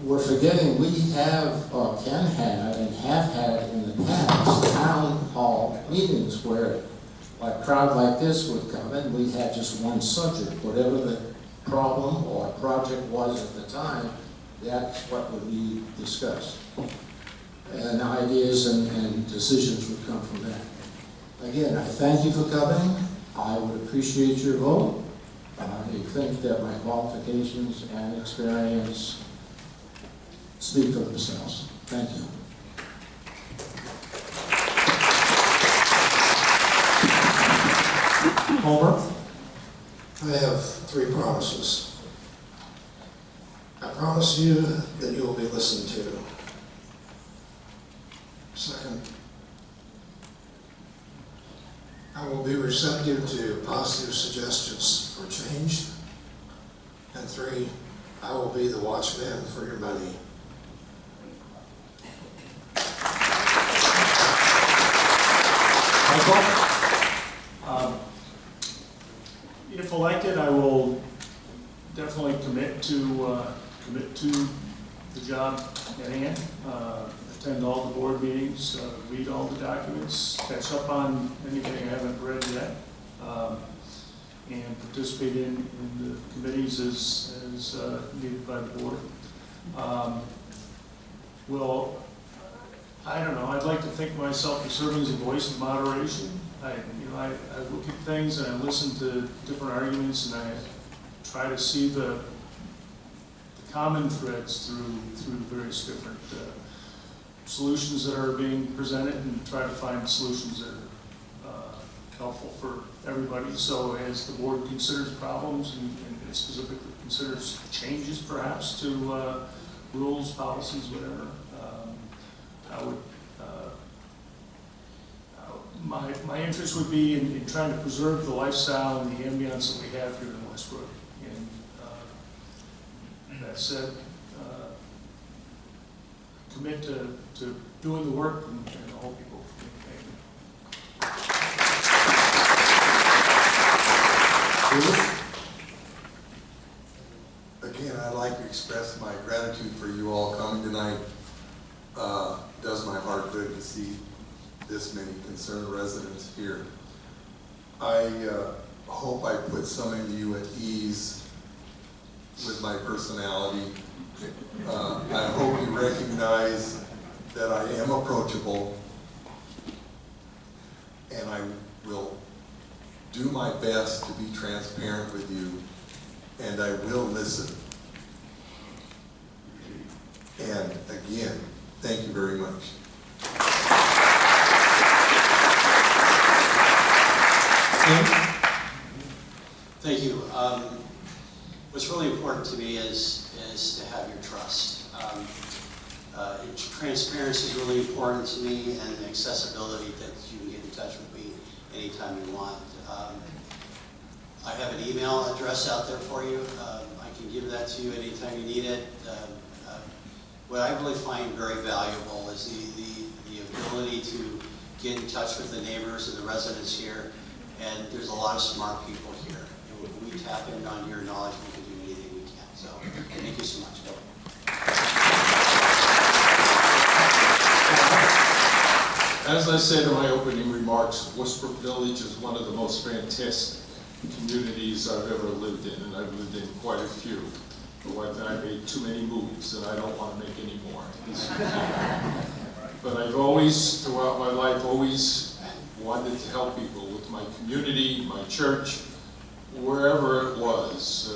We're forgetting we have, or can have, and have had in the past, town hall meetings where a crowd like this would come in, we had just one subject. Whatever the problem or project was at the time, that's what would be discussed. And ideas and decisions would come from that. Again, I thank you for coming. I would appreciate your vote. I think that my qualifications and experience speak for themselves. Thank you. Homer? I have 3 promises. I promise you that you will be listened to. Second, I will be receptive to positive suggestions for change. And 3, I will be the watchman for your money. Michael? If elected, I will definitely commit to the job at hand. Attend all the board meetings, read all the documents, catch up on anything I haven't read yet, and participate in the committees as needed by the board. Well, I don't know, I'd like to think of myself as serving as a voice of moderation. I look at things and I listen to different arguments and I try to see the common threads through the various different solutions that are being presented and try to find solutions that are helpful for everybody. So as the board considers problems and specifically considers changes perhaps to rules, policies, whatever, I would, my interest would be in trying to preserve the lifestyle and the ambience that we have here in Westbrook. And that said, commit to doing the work and all people. Again, I'd like to express my gratitude for you all coming tonight. see this many concerned residents here. I hope I put some of you at ease with my personality. I hope you recognize that I am approachable, and I will do my best to be transparent with you, and I will listen. And again, thank you very much. Thank you. What's really important to me is to have your trust. Transparency is really important to me, and accessibility, that you can get in touch with me anytime you want. I have an email address out there for you. I can give that to you anytime you need it. What I really find very valuable is the ability to get in touch with the neighbors and the residents here. And there's a lot of smart people here. And when we tap in on your knowledge, we can do anything we can. So thank you so much. As I said in my opening remarks, Westbrook Village is one of the most fantastic communities I've ever lived in, and I've lived in quite a few. But I made too many moves, and I don't want to make any more. But I've always, throughout my life, always wanted to help people with my community, my church, wherever it was.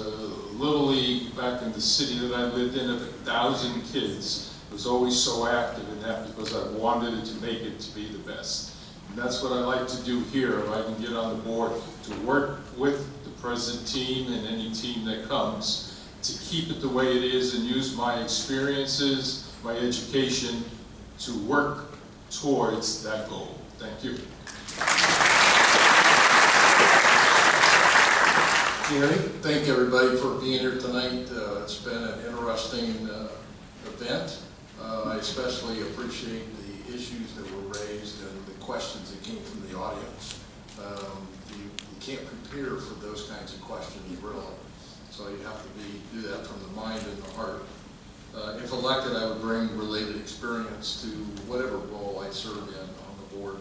Little League, back in the city that I lived in, of 1,000 kids, was always so active in that because I wanted it to make it to be the best. And that's what I like to do here. If I can get on the board to work with the present team and any team that comes to keep it the way it is and use my experiences, my education to work towards that goal. Thank you. Gary? Thank everybody for being here tonight. It's been an interesting event. I especially appreciate the issues that were raised and the questions that came from the audience. You can't prepare for those kinds of questions, really. So you have to do that from the mind and the heart. If elected, I would bring related experience to whatever role I serve in on the board,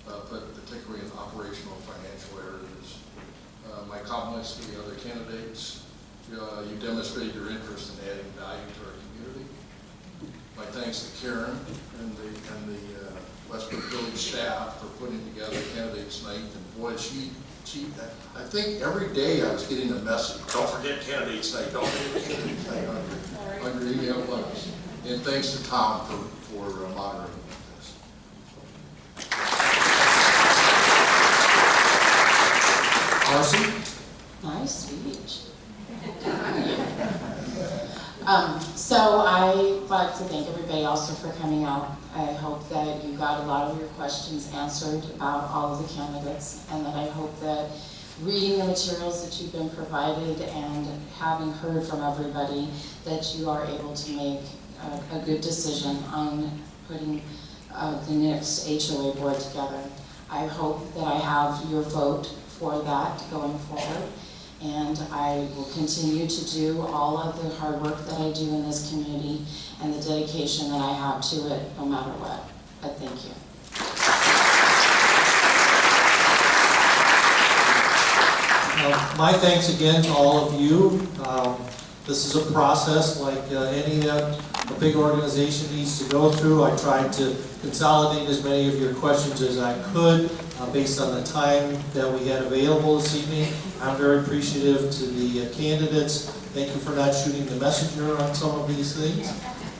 but particularly in operational and financial areas. My compliments to the other candidates. You demonstrated your interest in adding value to our community. My thanks to Karen and the Westbrook Village staff for putting together Candidates Night. And boy, I think every day I was getting a message, don't forget Candidates Night, don't forget Candidates Night on your email blast. And thanks to Tom for moderating this. Marcy? Nice speech. So I'd like to thank everybody also for coming out. I hope that you got a lot of your questions answered about all of the candidates, and that I hope that reading the materials that you've been provided and having heard from everybody, that you are able to make a good decision on putting the next HOA board together. I hope that I have your vote for that going forward. And I will continue to do all of the hard work that I do in this community and the dedication that I have to it, no matter what. But thank you. My thanks again to all of you. This is a process like any a big organization needs to go through. I tried to consolidate as many of your questions as I could based on the time that we had available this evening. I'm very appreciative to the candidates. Thank you for not shooting the messenger on some of these things.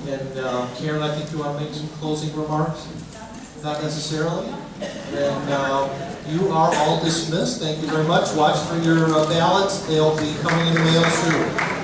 And Karen, I think you want to make some closing remarks? Not necessarily. And you are all dismissed. Thank you very much. Watch for your ballots. They'll be coming in the mail soon.